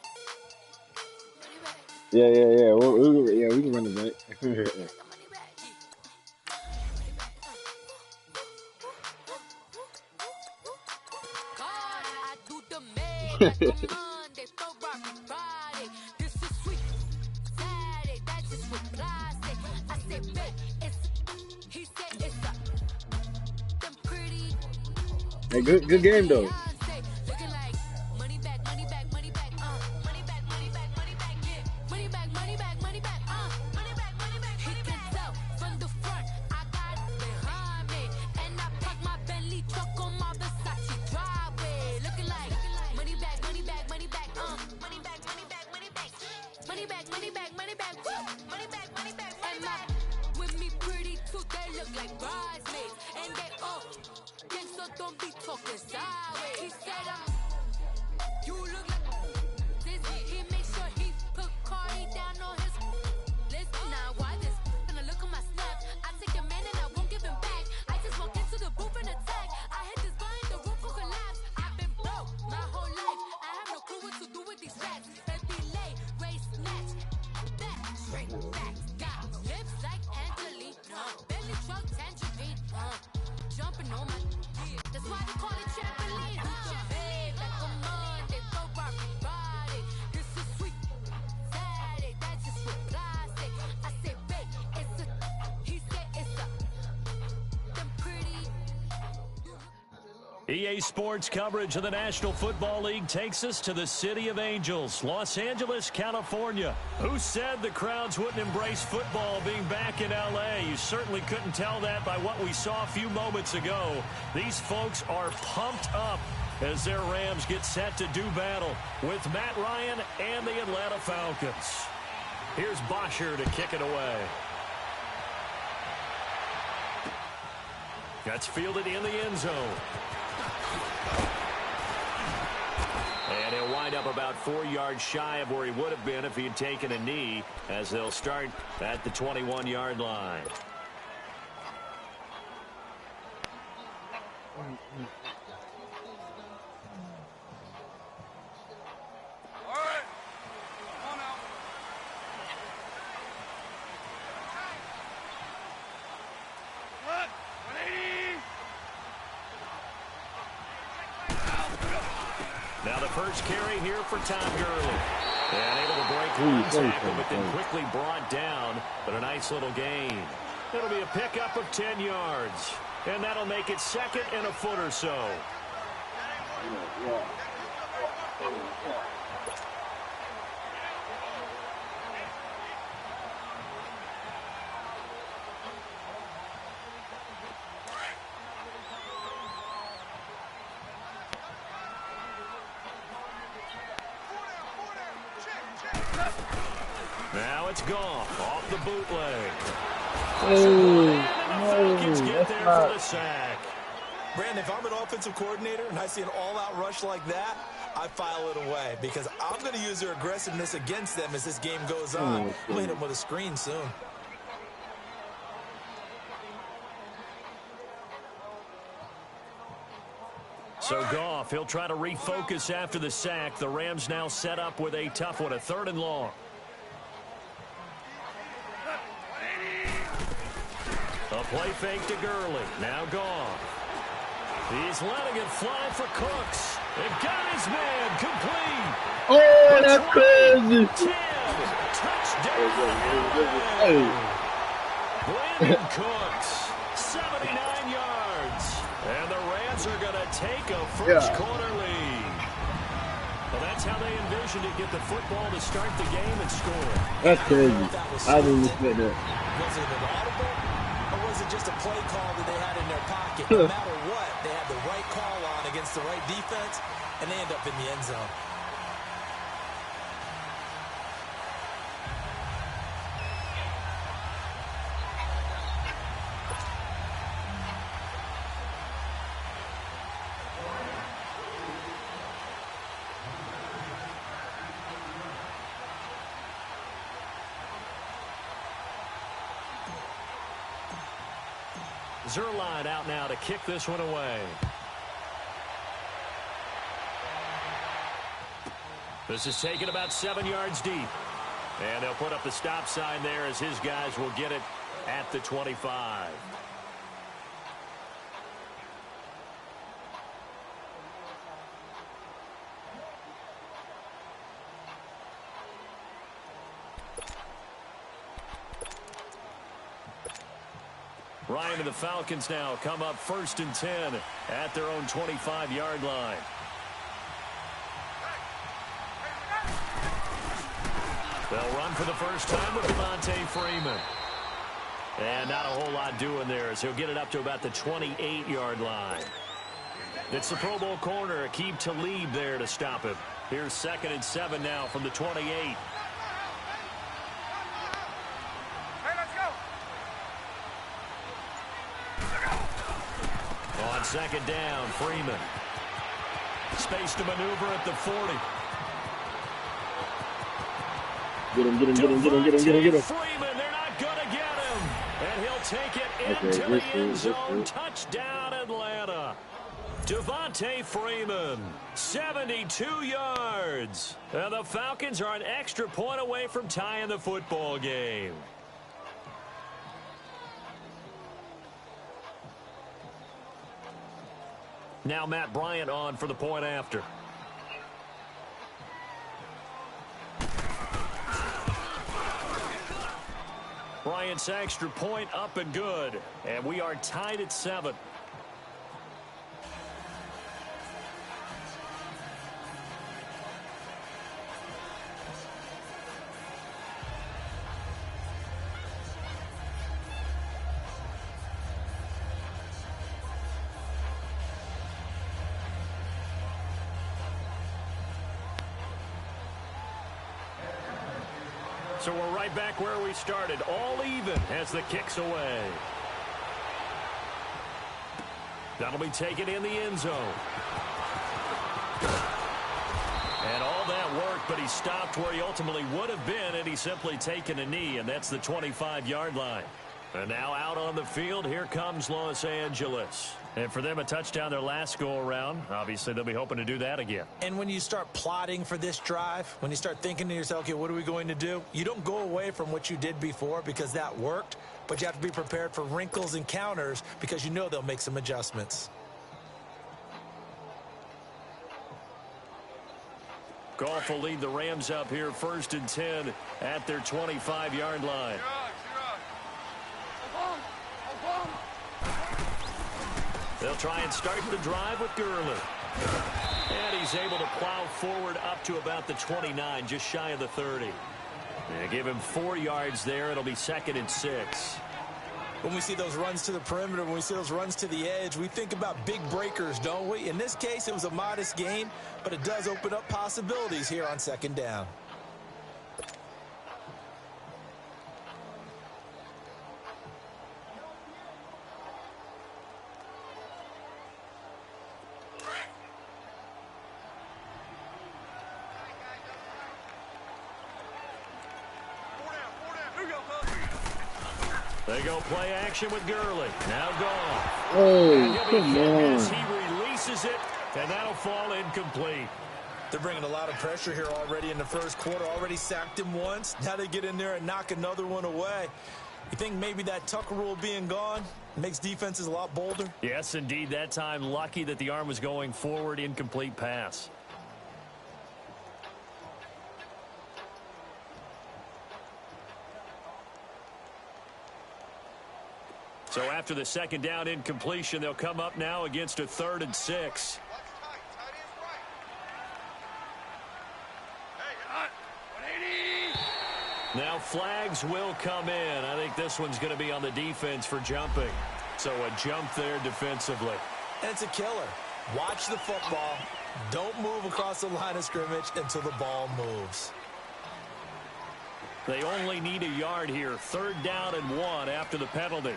Money back. Yeah. We can run it back. Money back. God, I do the math like a Monday for Friday. This is sweet Saturday. That's just with plastic. I said, bet it's. He said it's a. Them pretty. Hey, good game though. Looking like money back, money back, money back, money back, money back, money back, yeah. Money back, money back, money back, money back, money back. He can tell from the front, I got it behind me, and I park my Bentley truck on my Versace driveway. Looking like money back, money back, money back, money back, money back, money back, money back, money back, money back, money back, money back, money back. With me pretty too, they look like bridesmaids, and they all. So don't be talking sideways. He said, you look like this. He make sure he put Cardi down on his list. Now why this? Gonna look at my snap. I take your man and I won't give him back. I just walk into the booth and attack. I hit this button, the roof will collapse. I've been broke my whole life. I have no clue what to do with these racks. Baby lay, race snatch, back, straight back. Got lips like Angelina, belly truck tangerine, jumping on my. That's why they call it trampoline. Like a Monday, for Friday. This is sweet Saturday. That's just with plastic. I said, babe, it's a. He said it's a. Them pretty. EA Sports coverage of the National Football League takes us to the City of Angels, Los Angeles, California. Who said the crowds wouldn't embrace football being back in L.A.? You certainly couldn't tell that by what we saw a few moments ago. These folks are pumped up as their Rams get set to do battle with Matt Ryan and the Atlanta Falcons. Here's Bosher to kick it away. That's fielded in the end zone. And he'll wind up about 4 yards shy of where he would have been if he had taken a knee, as they'll start at the 21-yard line. Now the first carry here for Tom Gurley. And able to break one tackle, but then quickly brought down. But a nice little gain. It'll be a pickup of 10 yards. And that'll make it second and a foot or so. Now it's Goff off the bootleg. And the Falcons get there for the sack. Brandon, if I'm an offensive coordinator and I see an all-out rush like that, I file it away because I'm going to use their aggressiveness against them as this game goes on. I'm going to hit them with a screen soon. So Goff, he'll try to refocus after the sack. The Rams now set up with a tough one, a 3rd and long. A play fake to Gurley. Now Goff. He's letting it fly for Cooks. It got his man complete. Oh, that's crazy. 10. Touchdown. Brandon Cooks, 79 yards. And the Rams are going to take a first-quarter lead. Well, that's how they envisioned it, get the football to start the game and score. That's crazy. I didn't expect that. Was it an audible, or was it just a play call that they had in their pocket? No matter what, they had the right call on against the right defense, and they end up in the end zone. Zerline out now to kick this one away. This is taken about 7 yards deep. And they'll put up the stop sign there as his guys will get it at the 25. Ryan and the Falcons now come up 1st and 10 at their own 25-yard line. They'll run for the first time with Devontae Freeman. And not a whole lot doing there as he'll get it up to about the 28-yard line. It's the Pro Bowl corner, Aqib Talib there to stop him. Here's 2nd and 7 now from the 28. On 2nd down, Freeman. Space to maneuver at the 40. Get him. Freeman, they're not going to get him. And he'll take it into the end zone. Touchdown, Atlanta. Devontae Freeman, 72 yards. And the Falcons are an extra point away from tying the football game. Now Matt Bryant on for the point after. Bryant's extra point up and good. And we are tied at 7. So we're right back where we started, all even as the kick's away. That'll be taken in the end zone. And all that work, but he stopped where he ultimately would have been had he simply taken a knee, and that's the 25-yard line. And now out on the field, here comes Los Angeles. And for them, a touchdown their last go-around. Obviously, they'll be hoping to do that again. And when you start plotting for this drive, when you start thinking to yourself, okay, what are we going to do? You don't go away from what you did before because that worked, but you have to be prepared for wrinkles and counters because you know they'll make some adjustments. Goff will lead the Rams up here 1st and 10 at their 25-yard line. They'll try and start the drive with Gurley. And he's able to plow forward up to about the 29, just shy of the 30. They give him 4 yards there. It'll be 2nd and 6. When we see those runs to the perimeter, when we see those runs to the edge, we think about big breakers, don't we? In this case, it was a modest gain, but it does open up possibilities here on 2nd down. They go play action with Gurley. Now gone. Oh, come on. As he releases it, and that'll fall incomplete. They're bringing a lot of pressure here already in the first quarter. Already sacked him once. Now they get in there and knock another one away. You think maybe that Tucker rule being gone makes defenses a lot bolder? Yes, indeed. That time, lucky that the arm was going forward, incomplete pass. So after the second down incompletion, they'll come up now against a 3rd and 6. Now flags will come in. I think this one's going to be on the defense for jumping. So a jump there defensively. And it's a killer. Watch the football. Don't move across the line of scrimmage until the ball moves. They only need a yard here. 3rd down and 1 after the penalty.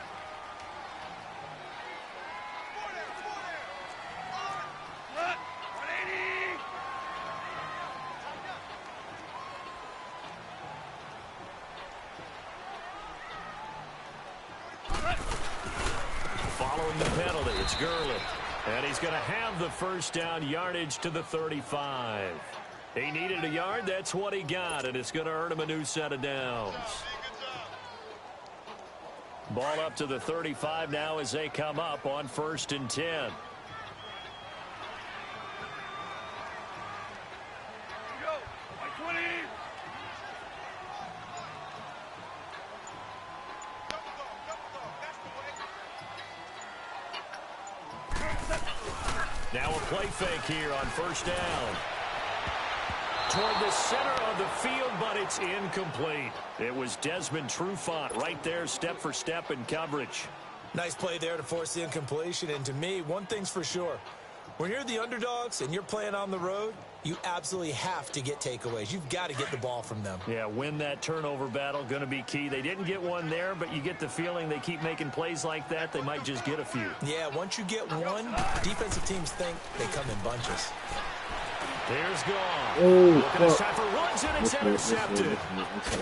Following the penalty, it's Gurley. And he's going to have the first down yardage to the 35. He needed a yard. That's what he got, and it's going to earn him a new set of downs. Ball up to the 35 now as they come up on 1st and 10. Now a play fake here on 1st down. Toward the center of the field, but it's incomplete. It was Desmond Trufant right there, step for step in coverage. Nice play there to force the incompletion. And to me, one thing's for sure. When you're the underdogs and you're playing on the road, you absolutely have to get takeaways. You've got to get the ball from them. Yeah, win that turnover battle, going to be key. They didn't get one there, but you get the feeling they keep making plays like that, they might just get a few. Yeah, once you get one, defensive teams think they come in bunches. Here's gone. Oh, looking at shot for runs, and it's intercepted.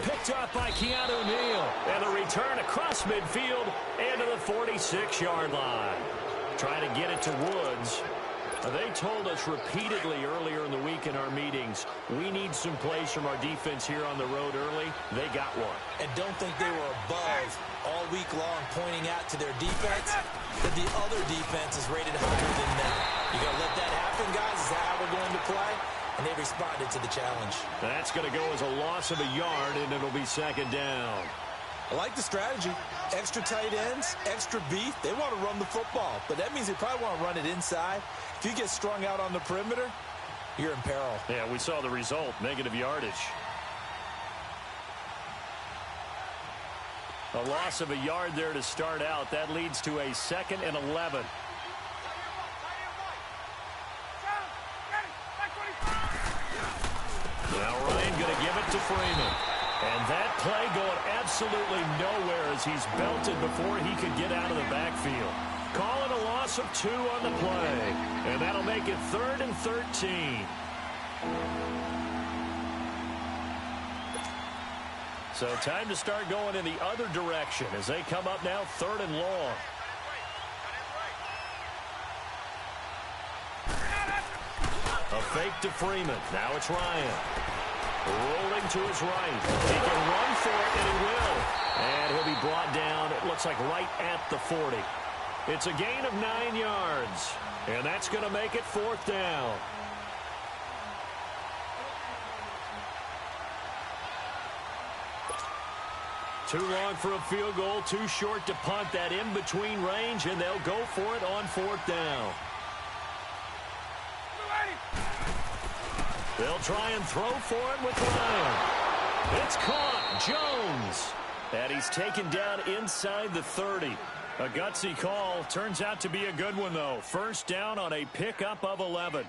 Picked off by Keanu Neal. And the return across midfield and to the 46-yard line. Trying to get it to Woods. They told us repeatedly earlier in the week in our meetings, we need some plays from our defense here on the road early. They got one. And don't think they were above all week long pointing out to their defense that the other defense is rated higher than them. You got to let that happen, guys. Is that how we're going to play? And they responded to the challenge. That's going to go as a loss of a yard, and it'll be 2nd down. I like the strategy. Extra tight ends, extra beef. They want to run the football, but that means they probably want to run it inside. If you get strung out on the perimeter, you're in peril. Yeah, we saw the result, negative yardage. A loss of a yard there to start out. That leads to a 2nd and 11. Now Ryan going to give it to Freeman. And that play going absolutely nowhere as he's belted before he could get out of the backfield. Calling a loss of 2 on the play. And that'll make it 3rd and 13. So time to start going in the other direction as they come up now 3rd and long. A fake to Freeman. Now it's Ryan. Rolling to his right. He can run for it, and he will. And he'll be brought down, it looks like right at the 40. It's a gain of 9 yards. And that's going to make it 4th down. Too long for a field goal, too short to punt. That in-between range, and they'll go for it on 4th down. They'll try and throw for it with Ryan. It's caught. Jones. And he's taken down inside the 30. A gutsy call. Turns out to be a good one, though. 1st down on a pickup of 11.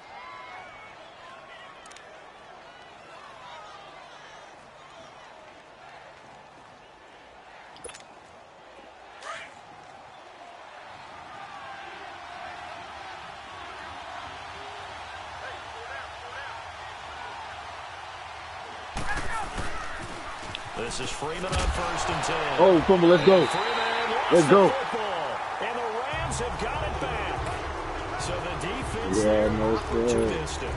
This is Freeman on 1st and 10. Oh, fumble, let's go. Freeman Let's go. Football, and the Rams have got it back. So the defense no opportunistic.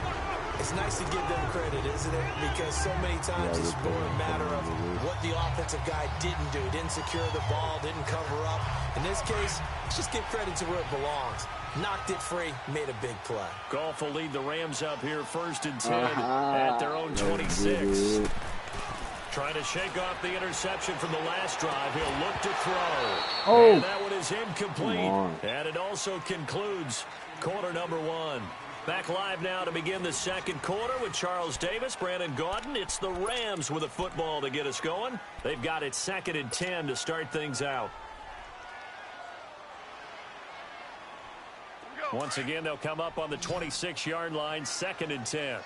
It's nice to give them credit, isn't it? Because so many times it's more a matter of what the offensive guy didn't do. Didn't secure the ball, didn't cover up. In this case, let's just give credit to where it belongs. Knocked it free, made a big play. Goff will lead the Rams up here 1st and 10 at their own 26. Trying to shake off the interception from the last drive. He'll look to throw. Oh. And that one is incomplete. And it also concludes quarter number 1. Back live now to begin the second quarter with Charles Davis, Brandon Gaudin. It's the Rams with a football to get us going. They've got it 2nd and 10 to start things out. Once again, they'll come up on the 26-yard line, 2nd and 10.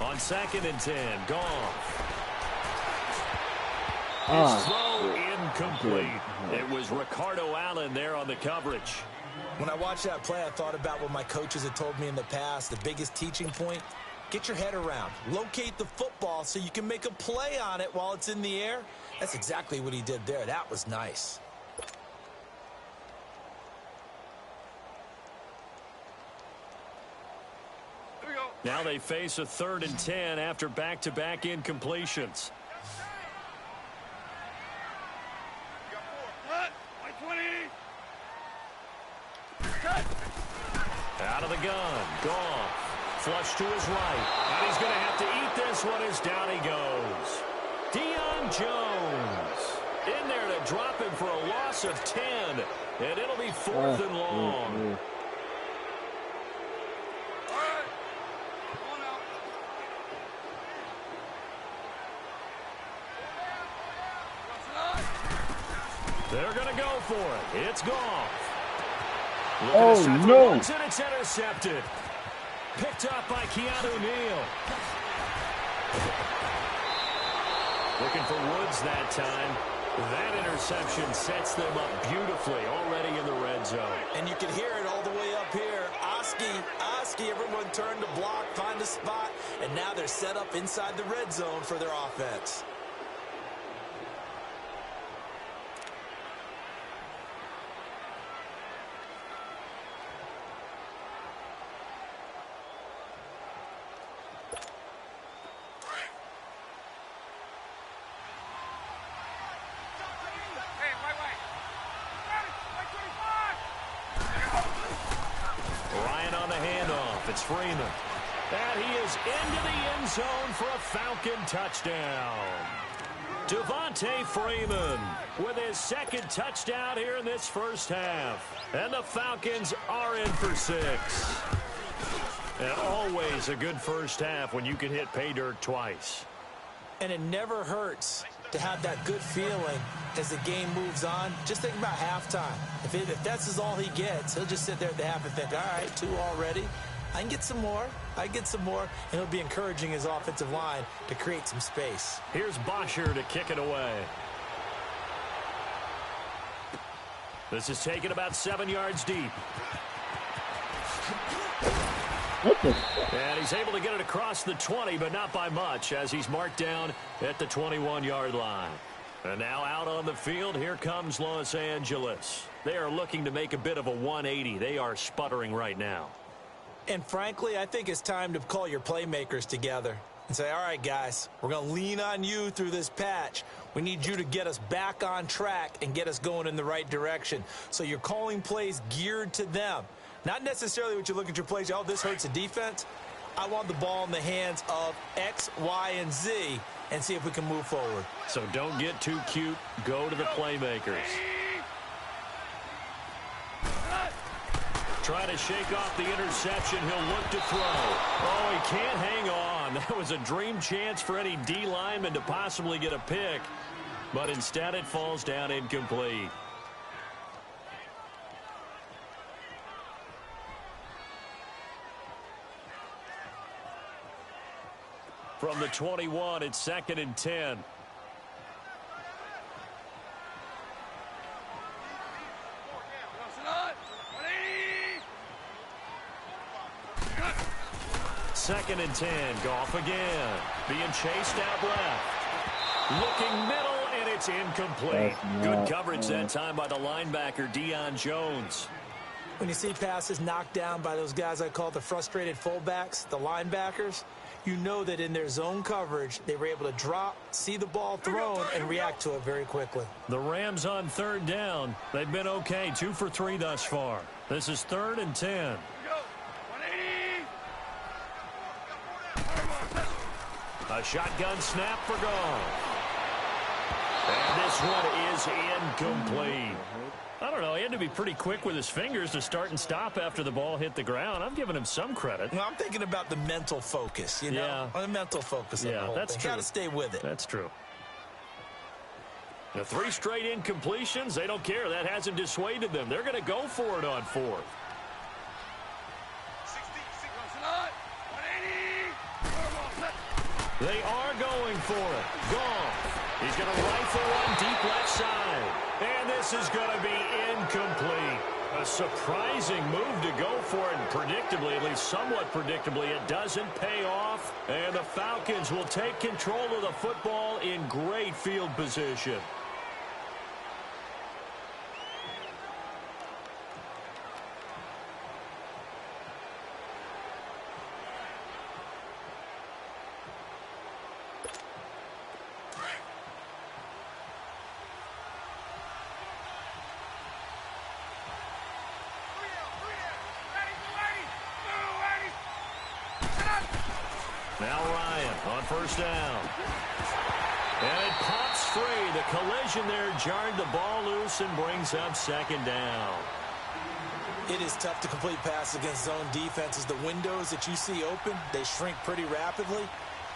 On 2nd and 10, Goff. His throw incomplete. It was Ricardo Allen there on the coverage. When I watched that play, I thought about what my coaches had told me in the past. The biggest teaching point, get your head around. Locate the football so you can make a play on it while it's in the air. That's exactly what he did there. That was nice. Now they face a 3rd and 10 after back-to-back incompletions. Out of the gun, Goff. Flush to his right. And he's going to have to eat this one as down he goes. Deion Jones in there to drop him for a loss of 10. And it'll be 4th and long. They're going to go for it. It's Goff. No. And it's intercepted. Picked up by Keanu Neal. Looking for Woods that time. That interception sets them up beautifully already in the red zone. And you can hear it all the way up here. Oski, everyone turned to block, find a spot, and now they're set up inside the red zone for their offense. It's Freeman. And he is into the end zone for a Falcon touchdown. Devontae Freeman with his 2nd touchdown here in this first half. And the Falcons are in for 6. And always a good first half when you can hit pay dirt twice. And it never hurts to have that good feeling as the game moves on. Just think about halftime. If that's all he gets, he'll just sit there at the half and think, all right, 2 already. I can get some more. And it'll be encouraging his offensive line to create some space. Here's Bosher to kick it away. This is taken about 7 yards deep. And he's able to get it across the 20, but not by much, as he's marked down at the 21-yard line. And now out on the field, here comes Los Angeles. They are looking to make a bit of a 180. They are sputtering right now. And frankly, I think it's time to call your playmakers together and say, all right, guys, we're going to lean on you through this patch. We need you to get us back on track and get us going in the right direction. So you're calling plays geared to them. Not necessarily what you look at your plays, oh, this hurts the defense. I want the ball in the hands of X, Y, and Z and see if we can move forward. So don't get too cute. Go to the playmakers. Trying to shake off the interception. He'll look to throw. Oh, he can't hang on. That was a dream chance for any D lineman to possibly get a pick. But instead it falls down incomplete. From the 21, it's 2nd and 10. 2nd and 10. Goff again. Being chased out left. Looking middle, and it's incomplete. Good coverage that time by the linebacker, Deion Jones. When you see passes knocked down by those guys I call the frustrated fullbacks, the linebackers, you know that in their zone coverage, they were able to drop, see the ball thrown, and react to it very quickly. The Rams on 3rd down. They've been okay, 2 for 3 thus far. This is 3rd and 10. A shotgun snap for Goff. And this one is incomplete. I don't know. He had to be pretty quick with his fingers to start and stop after the ball hit the ground. I'm giving him some credit. Well, I'm thinking about the mental focus, you know? The mental focus of the whole that's thing. true. Got to stay with it. That's true. The 3 straight incompletions, they don't care. That hasn't dissuaded them. They're going to go for it on 4th. They are going for it. Goff. He's going to rifle one deep left side. And this is going to be incomplete. A surprising move to go for it. And predictably, at least somewhat predictably, it doesn't pay off. And the Falcons will take control of the football in great field position. Now Ryan on 1st down. And it pops free. The collision there jarred the ball loose and brings up 2nd down. It is tough to complete passes against zone defenses. The windows that you see open, they shrink pretty rapidly.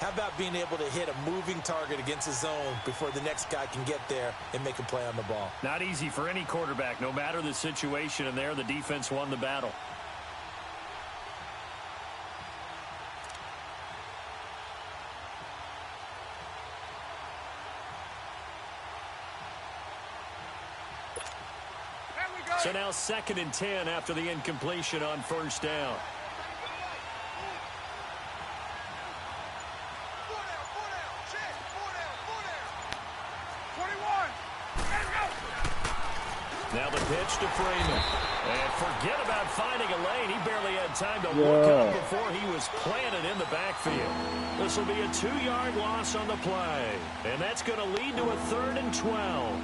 How about being able to hit a moving target against a zone before the next guy can get there and make a play on the ball? Not easy for any quarterback, no matter the situation. And there, the defense won the battle. So now 2nd and 10 after the incompletion on 1st down. Now the pitch to Freeman. And forget about finding a lane. He barely had time to look up before he was planted in the backfield. This will be a 2-yard loss on the play. And that's going to lead to a 3rd and 12.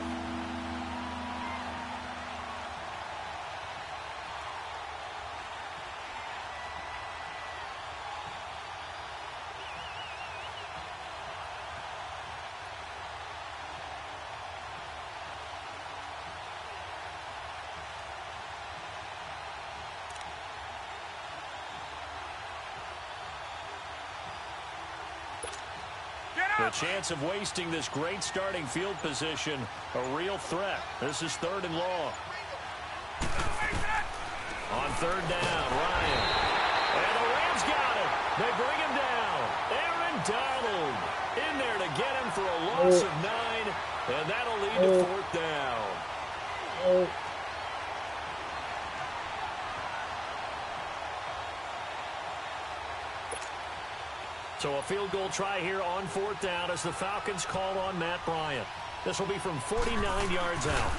The chance of wasting this great starting field position, a real threat. This is 3rd and long. On 3rd down, Ryan. And the Rams got it. They bring him down. Aaron Donald in there to get him for a loss of 9, and that'll lead to 4th down. So a field goal try here on 4th down as the Falcons call on Matt Bryant. This will be from 49 yards out.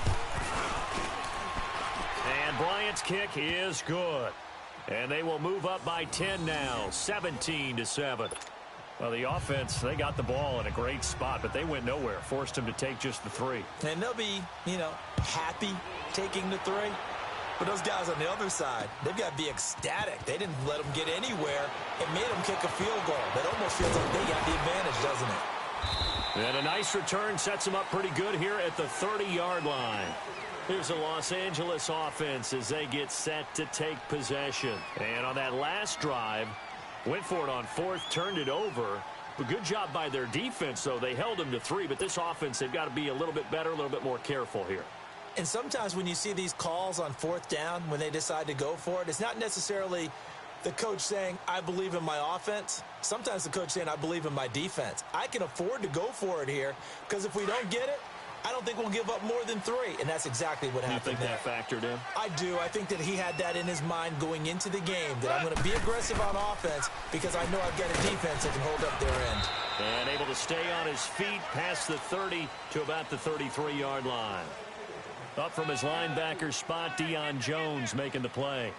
And Bryant's kick is good. And they will move up by 10 now, 17-7. Well, the offense, they got the ball in a great spot, but they went nowhere. Forced them to take just the 3. And they'll be, happy taking the 3. But those guys on the other side, they've got to be ecstatic. They didn't let them get anywhere. It made them kick a field goal. That almost feels like they got the advantage, doesn't it? And a nice return sets them up pretty good here at the 30-yard line. Here's the Los Angeles offense as they get set to take possession. And on that last drive, went for it on 4th, turned it over. A good job by their defense, though. They held them to 3, but this offense, they've got to be a little bit better, a little bit more careful here. And sometimes when you see these calls on 4th down, when they decide to go for it, it's not necessarily the coach saying, I believe in my offense. Sometimes the coach saying, I believe in my defense. I can afford to go for it here because if we don't get it, I don't think we'll give up more than 3, and that's exactly what happened. You think that factored in? I do. I think that he had that in his mind going into the game, that I'm going to be aggressive on offense because I know I've got a defense that can hold up their end. And able to stay on his feet past the 30 to about the 33-yard line. Up from his linebacker spot, Deion Jones making the play.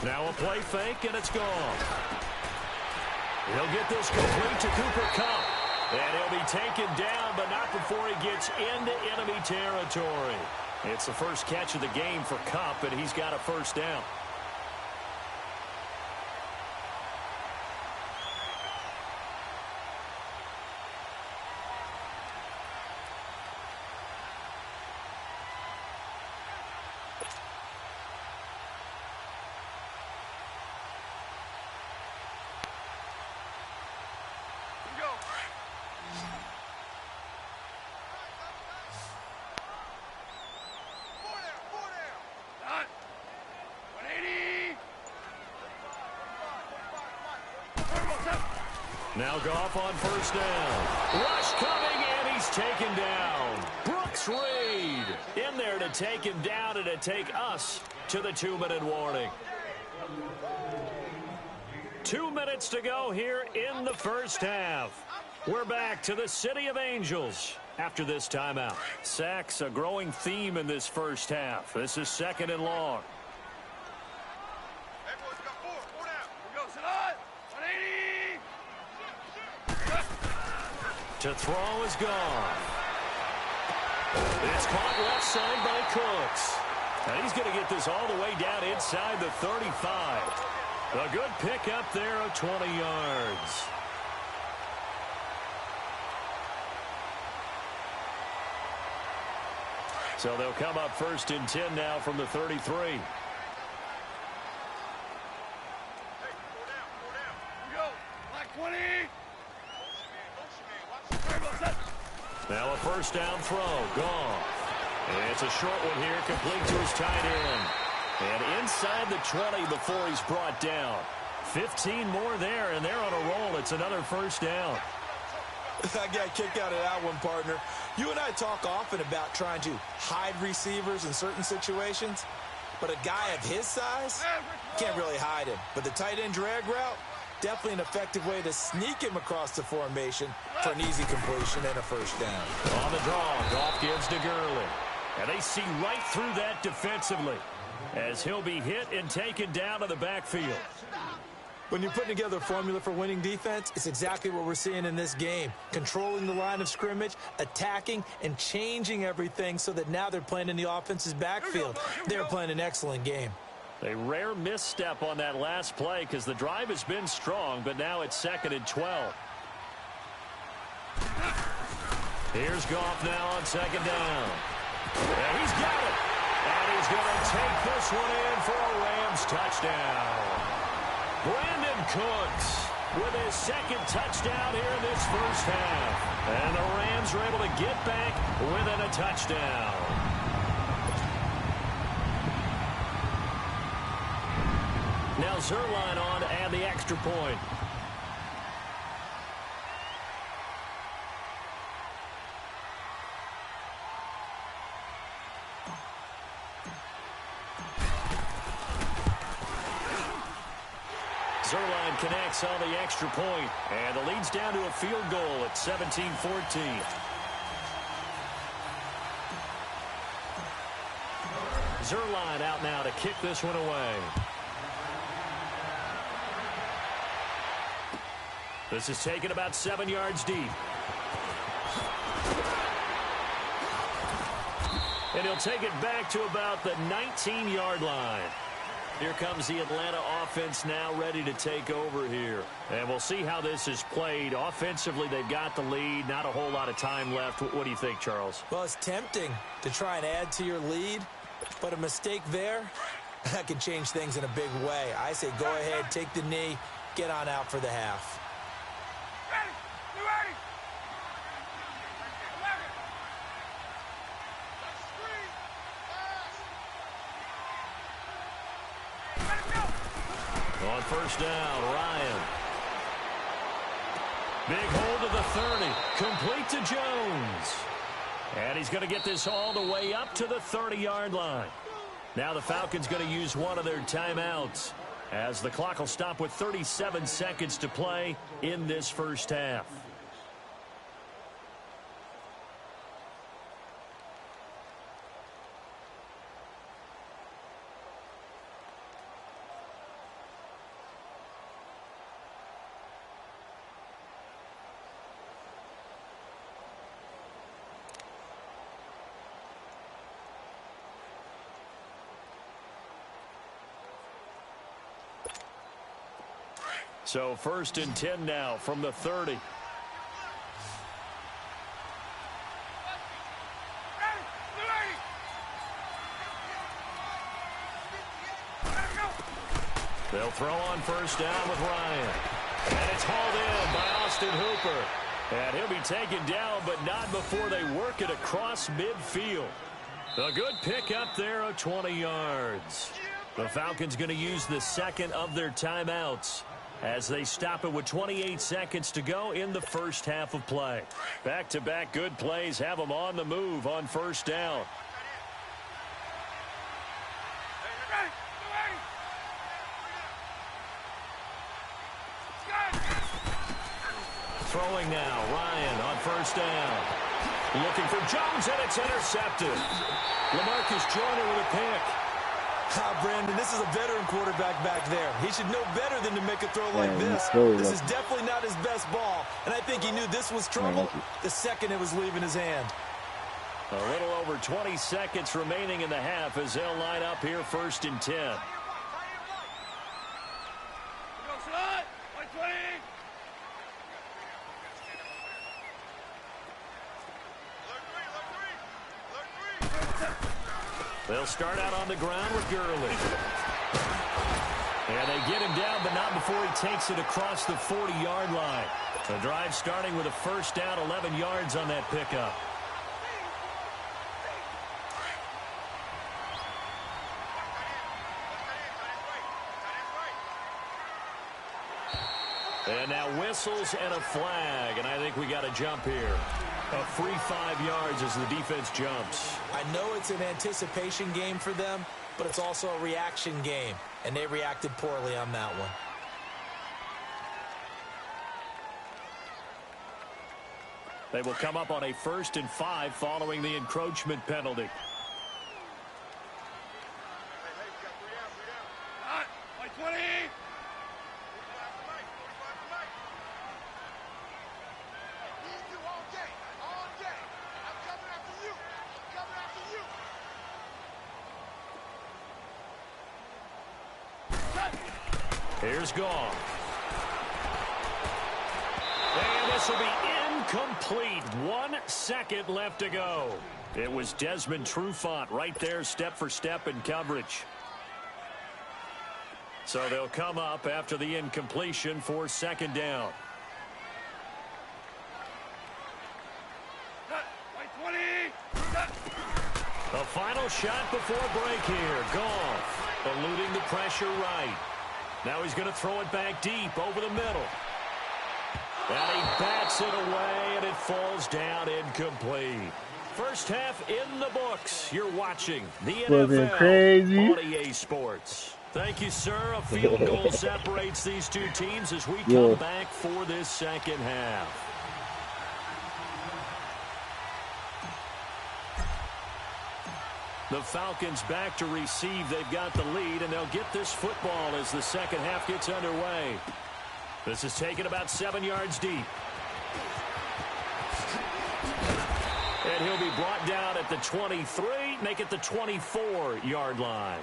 Now a play fake, and it's gone. He'll get this complete to Cooper Kupp. And he'll be taken down, but not before he gets into enemy territory. It's the first catch of the game for Kupp, and he's got a first down. Now Goff on first down. Rush coming, and he's taken down. Brooks Reed in there to take him down and to take us to the 2-minute warning. 2 minutes to go here in the first half. We're back to the City of Angels after this timeout. Sacks, a growing theme in this first half. This is 2nd and long. To throw is gone. It's caught left side by Cooks. And he's going to get this all the way down inside the 35. A good pickup there of 20 yards. So they'll come up 1st and 10 now from the 33. Now a first down throw. Gone. And it's a short one here, complete to his tight end. And inside the 20 before he's brought down. 15 more there, and they're on a roll. It's another first down. I got kicked out of that one, partner. You and I talk often about trying to hide receivers in certain situations. But a guy of his size can't really hide him. But the tight end drag route, definitely an effective way to sneak him across the formation for an easy completion and a first down. On the draw, Goff gives to Gurley. And they see right through that defensively as he'll be hit and taken down to the backfield. When you're putting together a formula for winning defense, it's exactly what we're seeing in this game. Controlling the line of scrimmage, attacking, and changing everything so that now they're playing in the offense's backfield. They're playing an excellent game. A rare misstep on that last play because the drive has been strong, but now it's 2nd and 12. Here's Goff now on 2nd down. And he's got it. And he's going to take this one in for a Rams touchdown. Brandon Cooks with his 2nd touchdown here in this first half. And the Rams are able to get back within a touchdown. Now Zerline on to add the extra point. Zerline connects on the extra point, and the lead's down to a field goal at 17-14. Zerline out now to kick this one away. This is taken about 7 yards deep. And he'll take it back to about the 19-yard line. Here comes the Atlanta offense now ready to take over here. And we'll see how this is played. Offensively, they've got the lead. Not a whole lot of time left. What do you think, Charles? Well, it's tempting to try and add to your lead, but a mistake there, that can change things in a big way. I say go ahead, take the knee, get on out for the half. On first down, Ryan. Big hold of the 30. Complete to Jones. And he's going to get this all the way up to the 30-yard line. Now the Falcons going to use one of their timeouts as the clock will stop with 37 seconds to play in this first half. So 1st and 10 now from the 30. They'll throw on first down with Ryan. And it's hauled in by Austin Hooper. And he'll be taken down, but not before they work it across midfield. A good pick up there of 20 yards. The Falcons going to use the second of their timeouts as they stop it with 28 seconds to go in the first half of play. Back-to-back good plays have them on the move on first down. Throwing now, Ryan on first down. Looking for Jones, and it's intercepted. LaMarcus Joyner with a pick. Brandon, this is a veteran quarterback back there. He should know better than to make a throw like this. This is definitely not his best ball, and I think he knew this was trouble the second it was leaving his hand. A little over 20 seconds remaining in the half as they'll line up here 1st and 10. They'll start out on the ground with Gurley. And they get him down, but not before he takes it across the 40-yard line. The drive starting with a first down, 11 yards on that pickup. And now whistles and a flag, and I think we got a jump here. A free 5 yards as the defense jumps. I know it's an anticipation game for them, but it's also a reaction game, and they reacted poorly on that one. They will come up on a 1st and 5 following the encroachment penalty. Here's Goff. And this will be incomplete. 1 second left to go. It was Desmond Trufant right there, step for step in coverage. So they'll come up after the incompletion for 2nd down. The final shot before break here. Goff eluding the pressure right. Now he's going to throw it back deep over the middle. And he bats it away, and it falls down incomplete. First half in the books. You're watching the NFL on EA Sports. Thank you, sir. A field goal separates these two teams as we come back for this second half. The Falcons back to receive. They've got the lead, and they'll get this football as the second half gets underway. This is taken about 7 yards deep. And he'll be brought down at the 23, make it the 24-yard line.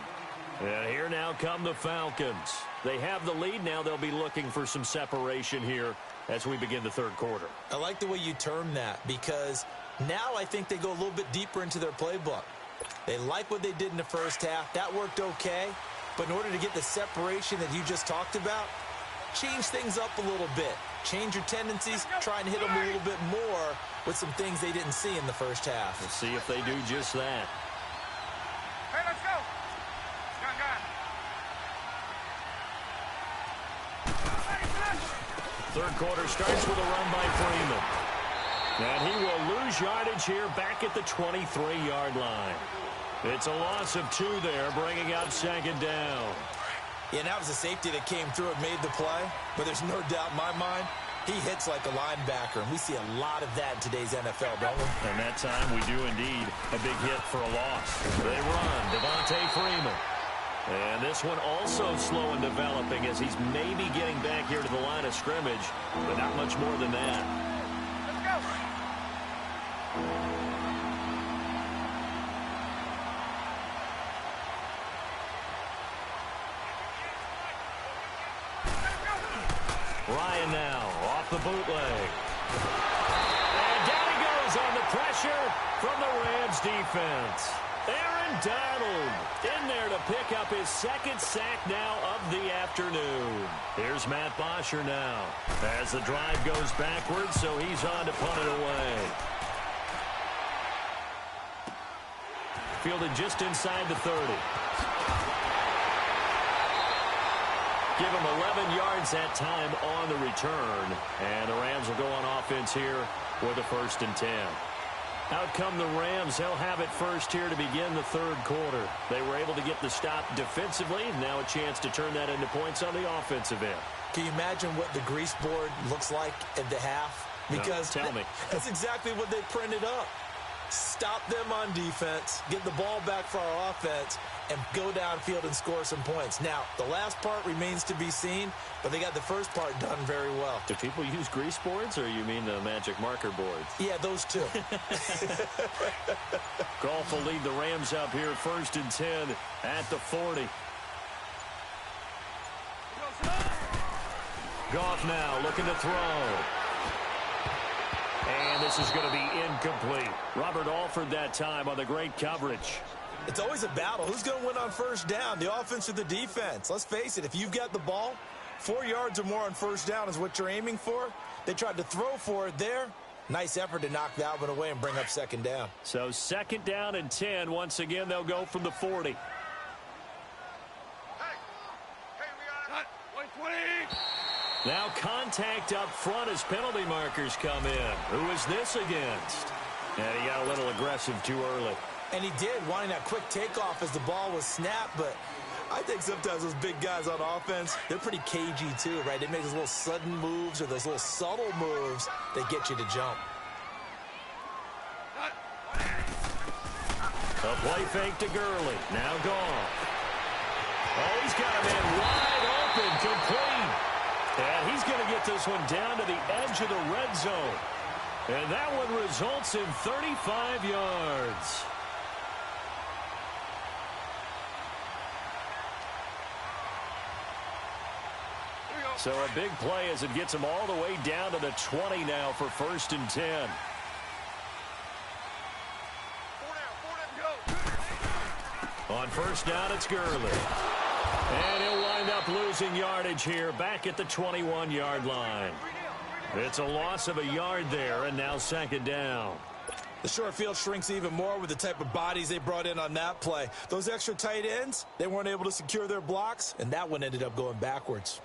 And here now come the Falcons. They have the lead now. They'll be looking for some separation here as we begin the third quarter. I like the way you term that, because now I think they go a little bit deeper into their playbook. They like what they did in the first half. That worked okay. But in order to get the separation that you just talked about, change things up a little bit. Change your tendencies, try and hit them a little bit more with some things they didn't see in the first half. Let's see if they do just that. Hey, let's go. Third quarter starts with a run by Freeman. And he will lose yardage here back at the 23-yard line. It's a loss of 2 there, bringing up second down. Yeah, and that was a safety that came through and made the play. But there's no doubt in my mind, he hits like a linebacker. And we see a lot of that in today's NFL, don't we? And that time we do indeed a big hit for a loss. They run, Devontae Freeman. And this one also slow in developing as he's maybe getting back here to the line of scrimmage, but not much more than that. Let's go. Ryan now off the bootleg. And down he goes on the pressure from the Rams defense. Aaron Donald in there to pick up his second sack now of the afternoon. Here's Matt Bosher now as the drive goes backwards, so he's on to punt it away. Fielded just inside the 30. Give him 11 yards that time on the return. And the Rams will go on offense here with a 1st and 10. Out come the Rams. They'll have it first here to begin the third quarter. They were able to get the stop defensively. Now a chance to turn that into points on the offensive end. Can you imagine what the grease board looks like at the half? Because no, tell me. That's exactly what they printed up. Stop them on defense, get the ball back for our offense, and go downfield and score some points. Now, the last part remains to be seen, but they got the first part done very well. Do people use grease boards, or you mean the magic marker boards? Yeah, those two. Goff will lead the Rams up here 1st and 10 at the 40. Goff now looking to throw. And this is going to be incomplete. Robert Alford that time on the great coverage. It's always a battle. Who's going to win on first down, the offense or the defense? Let's face it, if you've got the ball, 4 yards or more on first down is what you're aiming for. They tried to throw for it there. Nice effort to knock that one away and bring up second down. So 2nd down and 10. Once again, they'll go from the 40. Hey, we got 120. Now contact up front as penalty markers come in. Who is this against? And he got a little aggressive too early. And he did, wanting that quick takeoff as the ball was snapped. But I think sometimes those big guys on offense, they're pretty cagey too, right? They make those little sudden moves or those little subtle moves that get you to jump. A play fake to Gurley. Now gone. Oh, he's got a man wide open, complete. And he's going to get this one down to the edge of the red zone. And that one results in 35 yards. So a big play as it gets him all the way down to the 20 now for 1st and 10. On first down, it's Gurley. And he'll wind up losing yardage here back at the 21-yard line. It's a loss of a yard there, and now 2nd down. The short field shrinks even more with the type of bodies they brought in on that play. Those extra tight ends, they weren't able to secure their blocks, and that one ended up going backwards.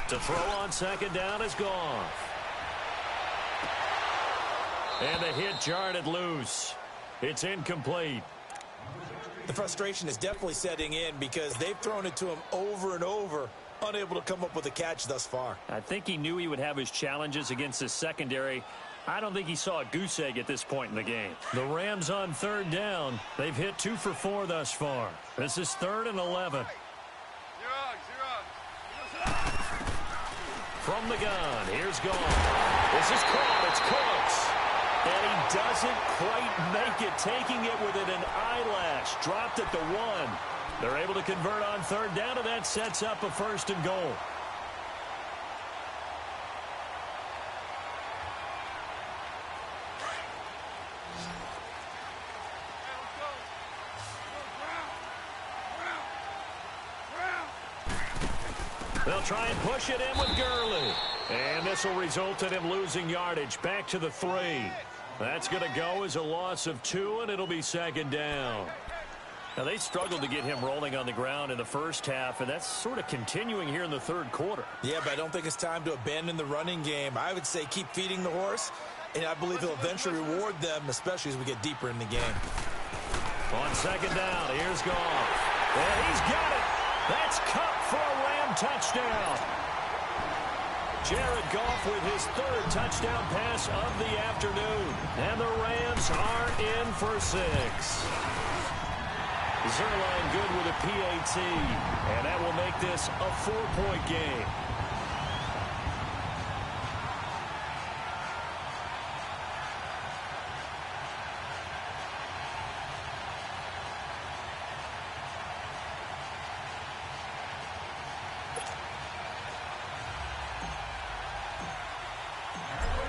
To throw on 2nd down is gone. And the hit jarred it loose. It's incomplete. The frustration is definitely setting in because they've thrown it to him over and over, unable to come up with a catch thus far. I think he knew he would have his challenges against his secondary. I don't think he saw a goose egg at this point in the game. The Rams on 3rd down. They've hit 2 for 4 thus far. This is 3rd and 11. From the gun, here's Goff. This is caught. It's Cooks. And he doesn't quite make it, taking it within an eyelash. Dropped at the 1. They're able to convert on third down, and that sets up a first and goal. They'll try and push it in with Gurley. And this will result in him losing yardage. Back to the 3. That's going to go as a loss of 2, and it'll be second down. Now, they struggled to get him rolling on the ground in the first half, and that's sort of continuing here in the third quarter. Yeah, but I don't think it's time to abandon the running game. I would say keep feeding the horse, and I believe he'll eventually reward them, especially as we get deeper in the game. On second down, here's Goff. And he's got it. That's Cup for a Ram touchdown. Jared Goff with his 3rd touchdown pass of the afternoon. And the Rams are in for 6. Zerline good with a PAT. And that will make this a 4-point game.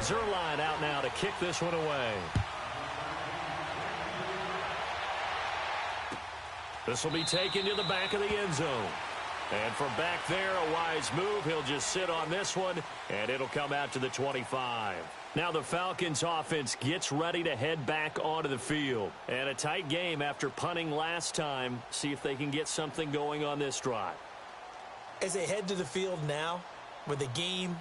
Zerline out now to kick this one away. This will be taken to the back of the end zone. And from back there, a wise move. He'll just sit on this one, and it'll come out to the 25. Now the Falcons offense gets ready to head back onto the field. And a tight game after punting last time. See if they can get something going on this drive. As they head to the field now, with the game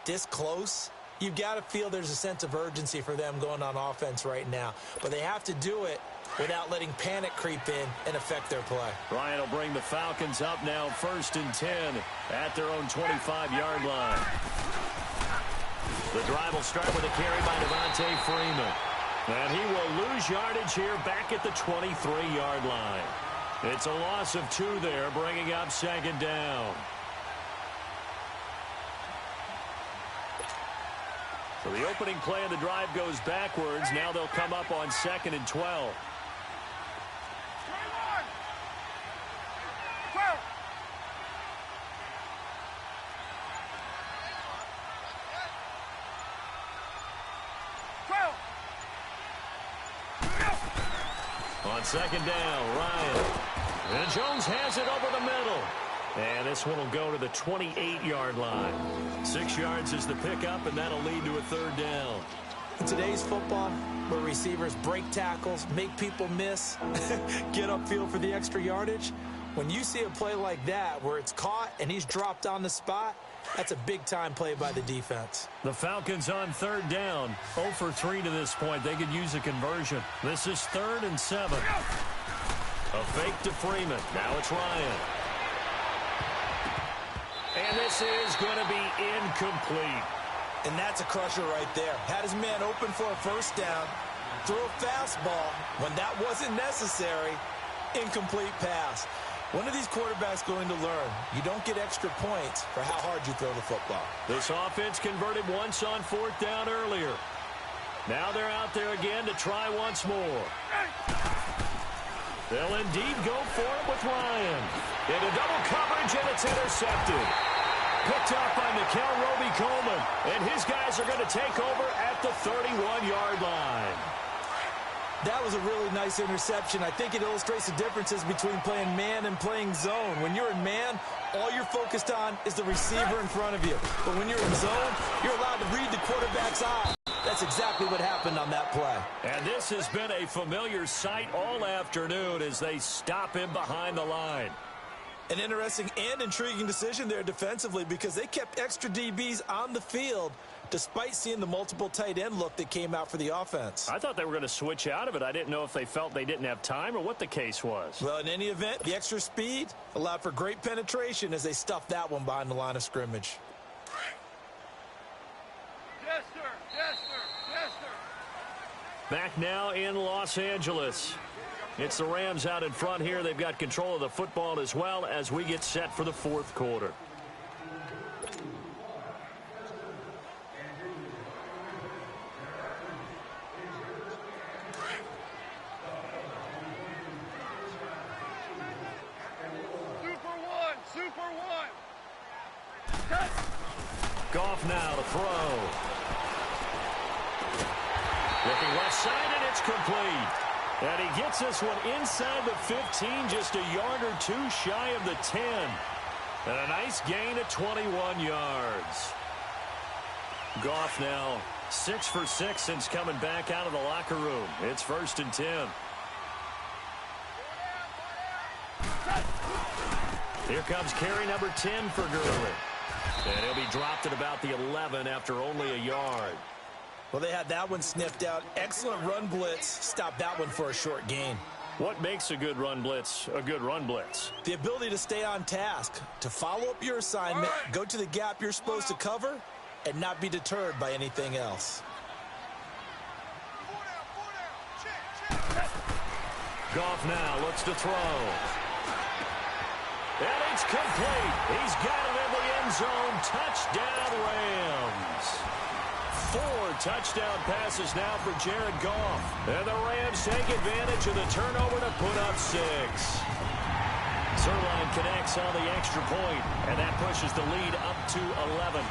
this close, you've got to feel there's a sense of urgency for them going on offense right now. But they have to do it without letting panic creep in and affect their play. Ryan will bring the Falcons up now 1st and 10 at their own 25-yard line. The drive will start with a carry by Devontae Freeman. And he will lose yardage here back at the 23-yard line. It's a loss of 2 there, bringing up second down. So the opening play of the drive goes backwards. Now they'll come up on 2nd and 12. On second down, Ryan. And Jones has it over the middle. And this one will go to the 28-yard line. 6 yards is the pickup, and that'll lead to a 3rd down. In today's football, where receivers break tackles, make people miss, get upfield for the extra yardage, when you see a play like that where it's caught and he's dropped on the spot, that's a big-time play by the defense. The Falcons on 3rd down. 0 for 3 to this point. They could use a conversion. This is 3rd and 7. A fake to Freeman. Now it's Ryan. And this is going to be incomplete. And that's a crusher right there. Had his man open for a 1st down. Threw a fastball when that wasn't necessary. Incomplete pass. When are these quarterbacks going to learn? You don't get extra points for how hard you throw the football. This offense converted once on 4th down earlier. Now they're out there again to try once more. They'll indeed go for it with Ryan. Into double coverage, and it's intercepted. Picked up by Mikel Roby-Coleman. And his guys are going to take over at the 31-yard line. That was a really nice interception. I think it illustrates the differences between playing man and playing zone. When you're in man, all you're focused on is the receiver in front of you. But when you're in zone, you're allowed to read the quarterback's eye. That's exactly what happened on that play. And this has been a familiar sight all afternoon as they stop him behind the line. An interesting and intriguing decision there defensively because they kept extra DBs on the field despite seeing the multiple tight end look that came out for the offense. I thought they were going to switch out of it. I didn't know if they felt they didn't have time or what the case was. Well, in any event, the extra speed allowed for great penetration as they stuffed that one behind the line of scrimmage. Yes, sir. Yes, sir. Yes, sir. Back now in Los Angeles. It's the Rams out in front here. They've got control of the football as well as we get set for the 4th quarter. Goff now to throw. Looking left side, and it's complete. And he gets this one inside the 15, just a yard or two shy of the 10. And a nice gain of 21 yards. Goff now 6 for 6 since coming back out of the locker room. It's 1st and 10. Here comes carry number 10 for Gurley. And he'll be dropped at about the 11 after only a yard. Well, they had that one sniffed out. Excellent run blitz. Stopped that one for a short gain. What makes a good run blitz a good run blitz? The ability to stay on task, to follow up your assignment, go to the gap you're supposed to cover, and not be deterred by anything else. Goff now looks to throw. And it's complete. He's got it in the end zone. Touchdown, Rams. 4 touchdown passes now for Jared Goff. And the Rams take advantage of the turnover to put up 6. Zerline connects on the extra point, and that pushes the lead up to 11.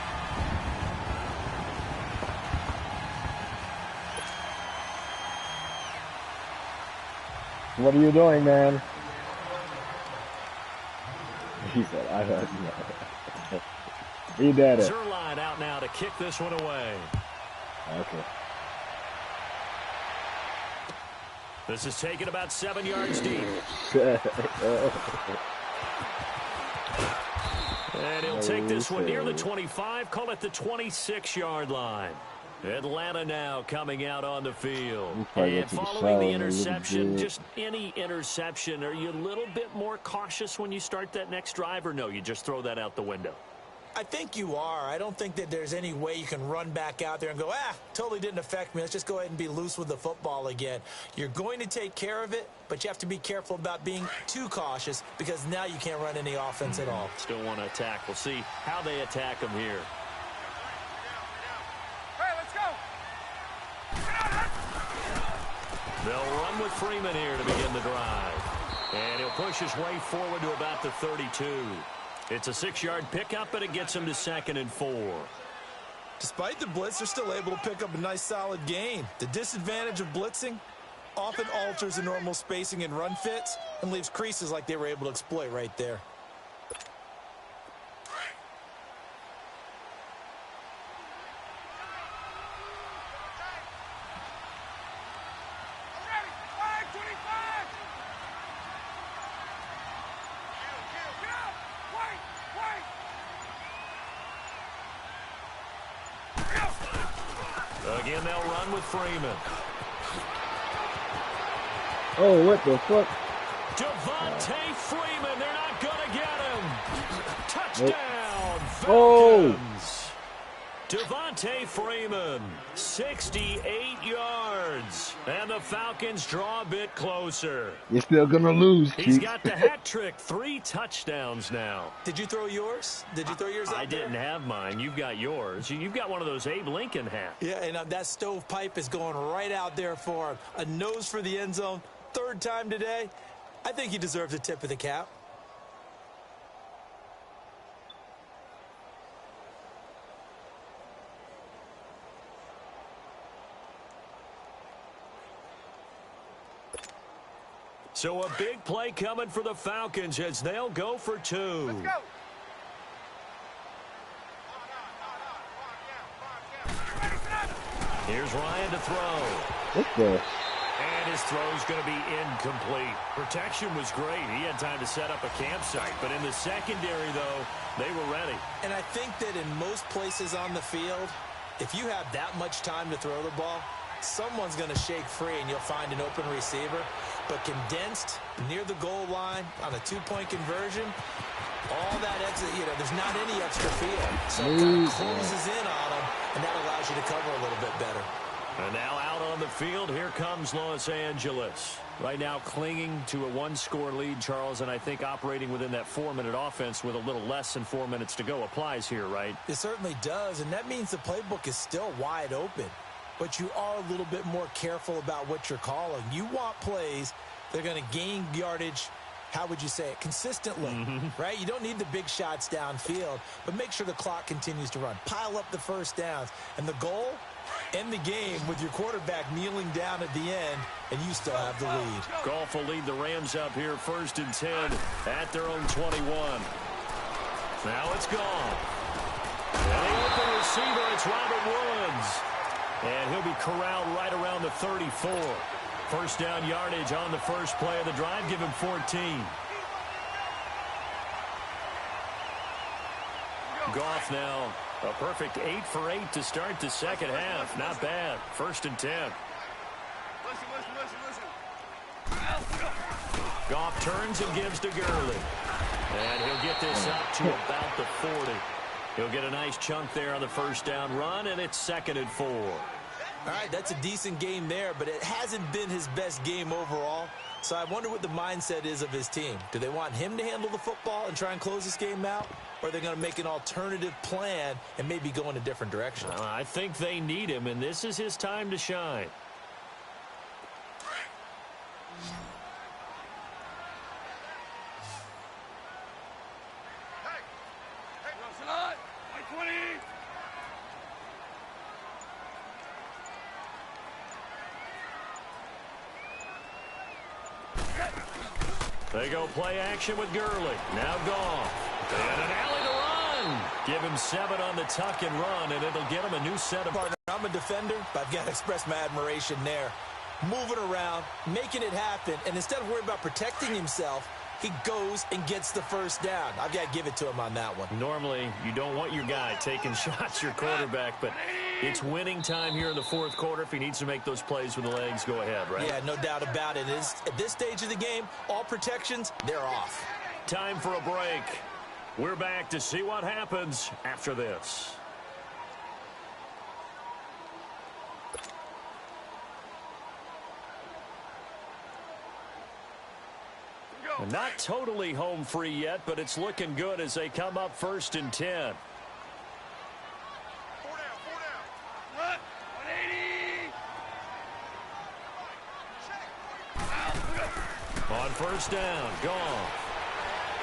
What are you doing, man? He said, I heard you. He did it. Zerline out now to kick this one away. Okay. This is taken about 7 yards deep. And he'll take this one near the 25, call it the 26-yard line. Atlanta now coming out on the field. And following the interception, just any interception, are you a little bit more cautious when you start that next drive, or no, you just throw that out the window? I think you are. I don't think that there's any way you can run back out there and go, totally didn't affect me. Let's just go ahead and be loose with the football again. You're going to take care of it, but you have to be careful about being too cautious because now you can't run any offense at all. Still want to attack. We'll see how they attack them here. Hey, let's go. They'll run with Freeman here to begin the drive. And he'll push his way forward to about the 32. It's a 6-yard pickup, but it gets him to 2nd and 4. Despite the blitz, they're still able to pick up a nice solid gain. The disadvantage of blitzing often alters the normal spacing and run fits and leaves creases like they were able to exploit right there. Again, they'll run with Freeman. Oh, what the fuck? Devontae Freeman, they're not going to get him. Touchdown, Falcons. Devontae Freeman, 68 yards. And the Falcons draw a bit closer. You're still going to lose, Chief. He's got the hat trick, 3 touchdowns now. Did you throw yours? Did you throw yours out I didn't have mine. You've got yours. You've got one of those Abe Lincoln hats. Yeah, and that stovepipe is going right out there for him. A nose for the end zone. 3rd time today. I think he deserves a tip of the cap. So a big play coming for the Falcons as they'll go for 2. Let's go. Here's Ryan to throw. What the? And his throw's going to be incomplete. Protection was great. He had time to set up a campsite. But in the secondary, though, they were ready. And I think that in most places on the field, if you have that much time to throw the ball, someone's going to shake free and you'll find an open receiver. But condensed near the goal line on a 2-point conversion, all that exit, there's not any extra field. So it kind of closes in on them, and that allows you to cover a little bit better. And now out on the field, here comes Los Angeles. Right now clinging to a 1-score lead, Charles, and I think operating within that 4-minute offense with a little less than 4 minutes to go applies here, right? It certainly does, and that means the playbook is still wide open. But you are a little bit more careful about what you're calling. You want plays that are going to gain yardage how would you say it, consistently, right? You don't need the big shots downfield, but make sure the clock continues to run. Pile up the first downs. And the goal, end the game with your quarterback kneeling down at the end, and you still have the lead. Goff will lead the Rams up here 1st and 10 at their own 21. Now it's Goff. And the open receiver, it's Robert Woods. And he'll be corralled right around the 34. First down yardage on the first play of the drive. Give him 14. Goff now a perfect 8 for 8 to start the second half. Not bad. 1st and 10. Goff turns and gives to Gurley. And he'll get this up to about the 40. He'll get a nice chunk there on the first down run, and it's 2nd and 4. All right, that's a decent game there, but it hasn't been his best game overall. So I wonder what the mindset is of his team. Do they want him to handle the football and try and close this game out? Or are they going to make an alternative plan and maybe go in a different direction? I think they need him, and this is his time to shine. They go play action with Gurley. Now Goff. And an alley to run. Give him 7 on the tuck and run, and it'll get him a new set of... Partner, I'm a defender, but I've got to express my admiration there. Moving around, making it happen, and instead of worrying about protecting himself, he goes and gets the first down. I've got to give it to him on that one. Normally, you don't want your guy taking shots, your quarterback, but it's winning time here in the 4th quarter. If he needs to make those plays with the legs, go ahead, right? Yeah, no doubt about it. At this stage of the game, all protections, they're off. Time for a break. We're back to see what happens after this. Not totally home free yet, but it's looking good as they come up 1st and 10. 4 down. 180. On 1st down, Goff.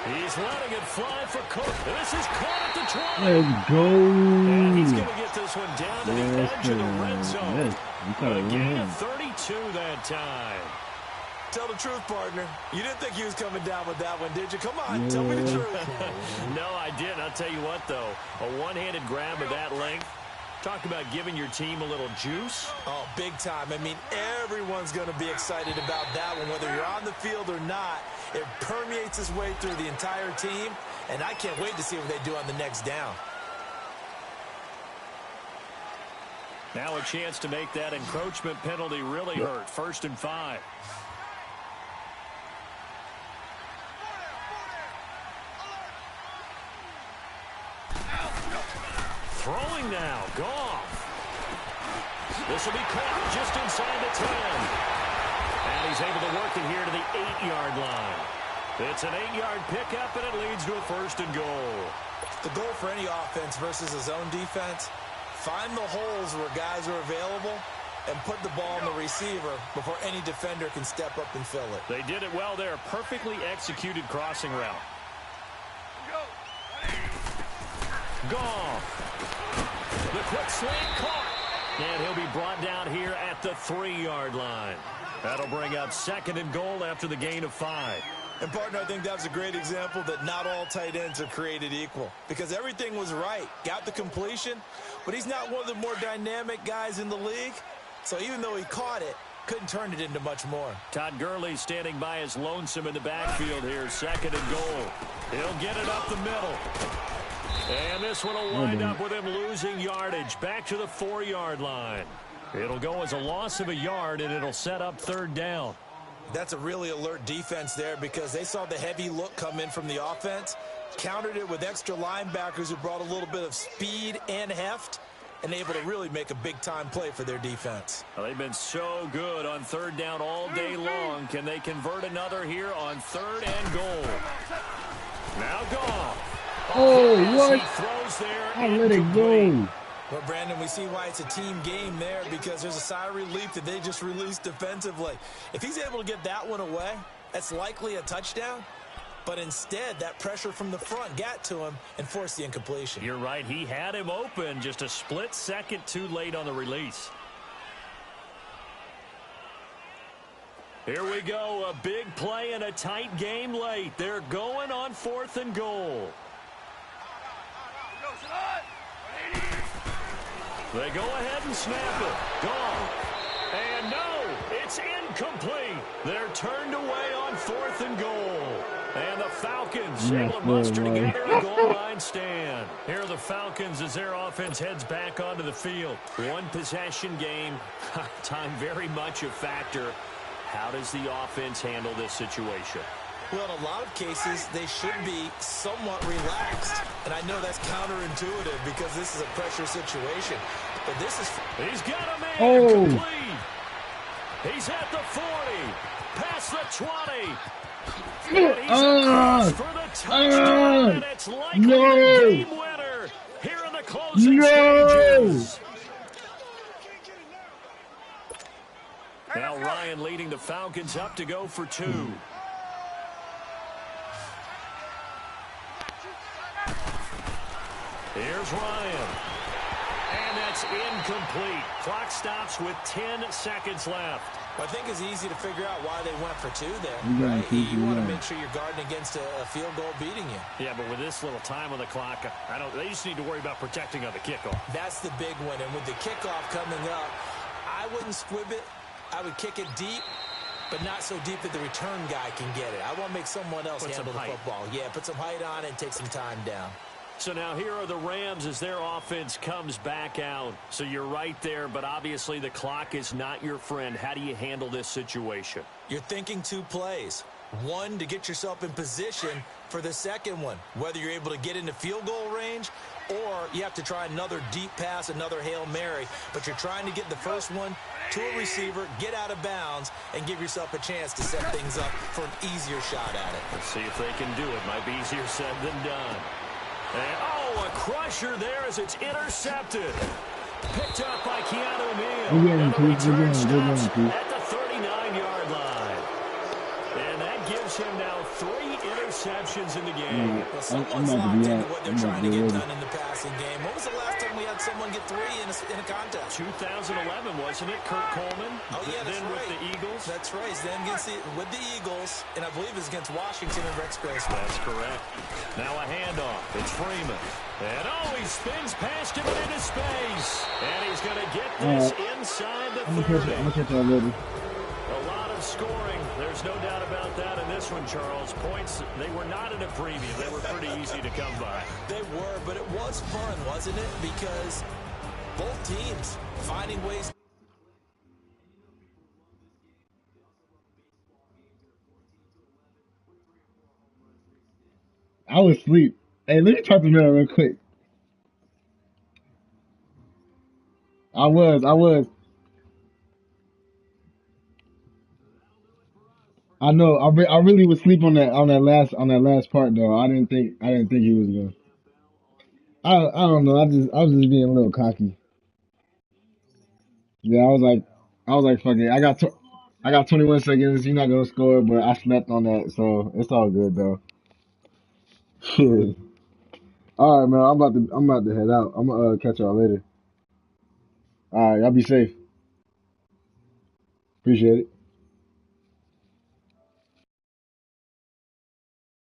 He's letting it fly for Cook. This is caught at the 20. Let's go. And he's going to get this one down to the edge of the red zone. A gain of 32 that time. Tell the truth, partner. You didn't think he was coming down with that one, did you? Come on, tell me the truth. No, I didn't. I'll tell you what, though. A one-handed grab of that length. Talk about giving your team a little juice. Oh, big time. I mean, everyone's going to be excited about that one, whether you're on the field or not. It permeates its way through the entire team, and I can't wait to see what they do on the next down. Now a chance to make that encroachment penalty really hurt. 1st and 5. Throwing now, Goff. This will be caught just inside the 10. And he's able to work it here to the 8-yard line. It's an 8-yard pickup, and it leads to a 1st and goal. The goal for any offense versus a zone defense, find the holes where guys are available and put the ball in the receiver before any defender can step up and fill it. They did it well there. Perfectly executed crossing route. Goff. The quick slant caught. And he'll be brought down here at the 3-yard line. That'll bring up 2nd and goal after the gain of 5. And, partner, I think that was a great example that not all tight ends are created equal. Because everything was right. Got the completion, but he's not one of the more dynamic guys in the league. So even though he caught it, couldn't turn it into much more. Todd Gurley standing by his lonesome in the backfield here. 2nd and goal. He'll get it up the middle. And this one will wind up with him losing yardage back to the 4-yard line. It'll go as a loss of a yard, and it'll set up 3rd down. That's a really alert defense there because they saw the heavy look come in from the offense, countered it with extra linebackers who brought a little bit of speed and heft, and able to really make a big-time play for their defense. Well, they've been so good on 3rd down all day long. Can they convert another here on 3rd and goal? Now Goff. Oh, what? He throws there. I let it go. Well, Brandon, we see why it's a team game there because there's a sigh of relief that they just released defensively. If he's able to get that one away, that's likely a touchdown. But instead, that pressure from the front got to him and forced the incompletion. You're right. He had him open, just a split second too late on the release. Here we go. A big play and a tight game late. They're going on 4th and goal. They go ahead and snap it. Gone. And no, it's incomplete. They're turned away on 4th and goal. And the Falcons able to muster together a goal line stand. Here are the Falcons as their offense heads back onto the field. One possession game. Time very much a factor. How does the offense handle this situation? Well, in a lot of cases, they should be somewhat relaxed. And I know that's counterintuitive because this is a pressure situation. But this is... He's got a man complete. He's at the 40. Past the 20. And he's across for the touchdown. And it's likely the game winner here in the closing stages. Now Ryan leading the Falcons up to go for 2. Here's Ryan. And that's incomplete. Clock stops with 10 seconds left. Well, I think it's easy to figure out why they went for 2 there. Right? You want to make sure you're guarding against a field goal beating you. Yeah, but with this little time on the clock, they just need to worry about protecting on the kickoff. That's the big one. And with the kickoff coming up, I wouldn't squib it. I would kick it deep, but not so deep that the return guy can get it. I want to make someone else handle the football. Yeah, put some height on it and take some time down. So now here are the Rams as their offense comes back out. So you're right there, but obviously the clock is not your friend. How do you handle this situation? You're thinking 2 plays. One, to get yourself in position for the second one, whether you're able to get into field goal range or you have to try another deep pass, another Hail Mary. But you're trying to get the first one to a receiver, get out of bounds, and give yourself a chance to set things up for an easier shot at it. Let's see if they can do it. Might be easier said than done. And, a crusher there as it's intercepted. Picked up by Keanu Neal. And the return stops at the 39-yard line. And that gives him now 3 interceptions in the game. Well, someone's locked into what they're trying to get done in the passing game. When was the last time we had someone get 3 in a contest? 2011, wasn't it? Kurt Coleman. Oh, yeah, that's then right. With the Eagles. That's right. Then with the Eagles, and I believe it's against Washington and Rex Grossman. That's correct. Now a handoff. It's Freeman. And, he spins past him and into space. And he's going to get this inside the 30. I'm going to catch that later. A lot of scoring. There's no doubt about that in this one, Charles. Points, they were not in a preview. They were pretty easy to come by. They were, but it was fun, wasn't it? Because both teams finding ways. I was asleep. Hey, let me talk to Mel real quick. I was. I know. I really was asleep on that last part though. I didn't think he was gonna. I don't know. I was just being a little cocky. Yeah, I was like, fuck it. I got 21 seconds. You're not gonna score, but I slept on that, so it's all good though. All right, man. I'm about to head out. I'm gonna catch y'all later. All right, y'all be safe. Appreciate it.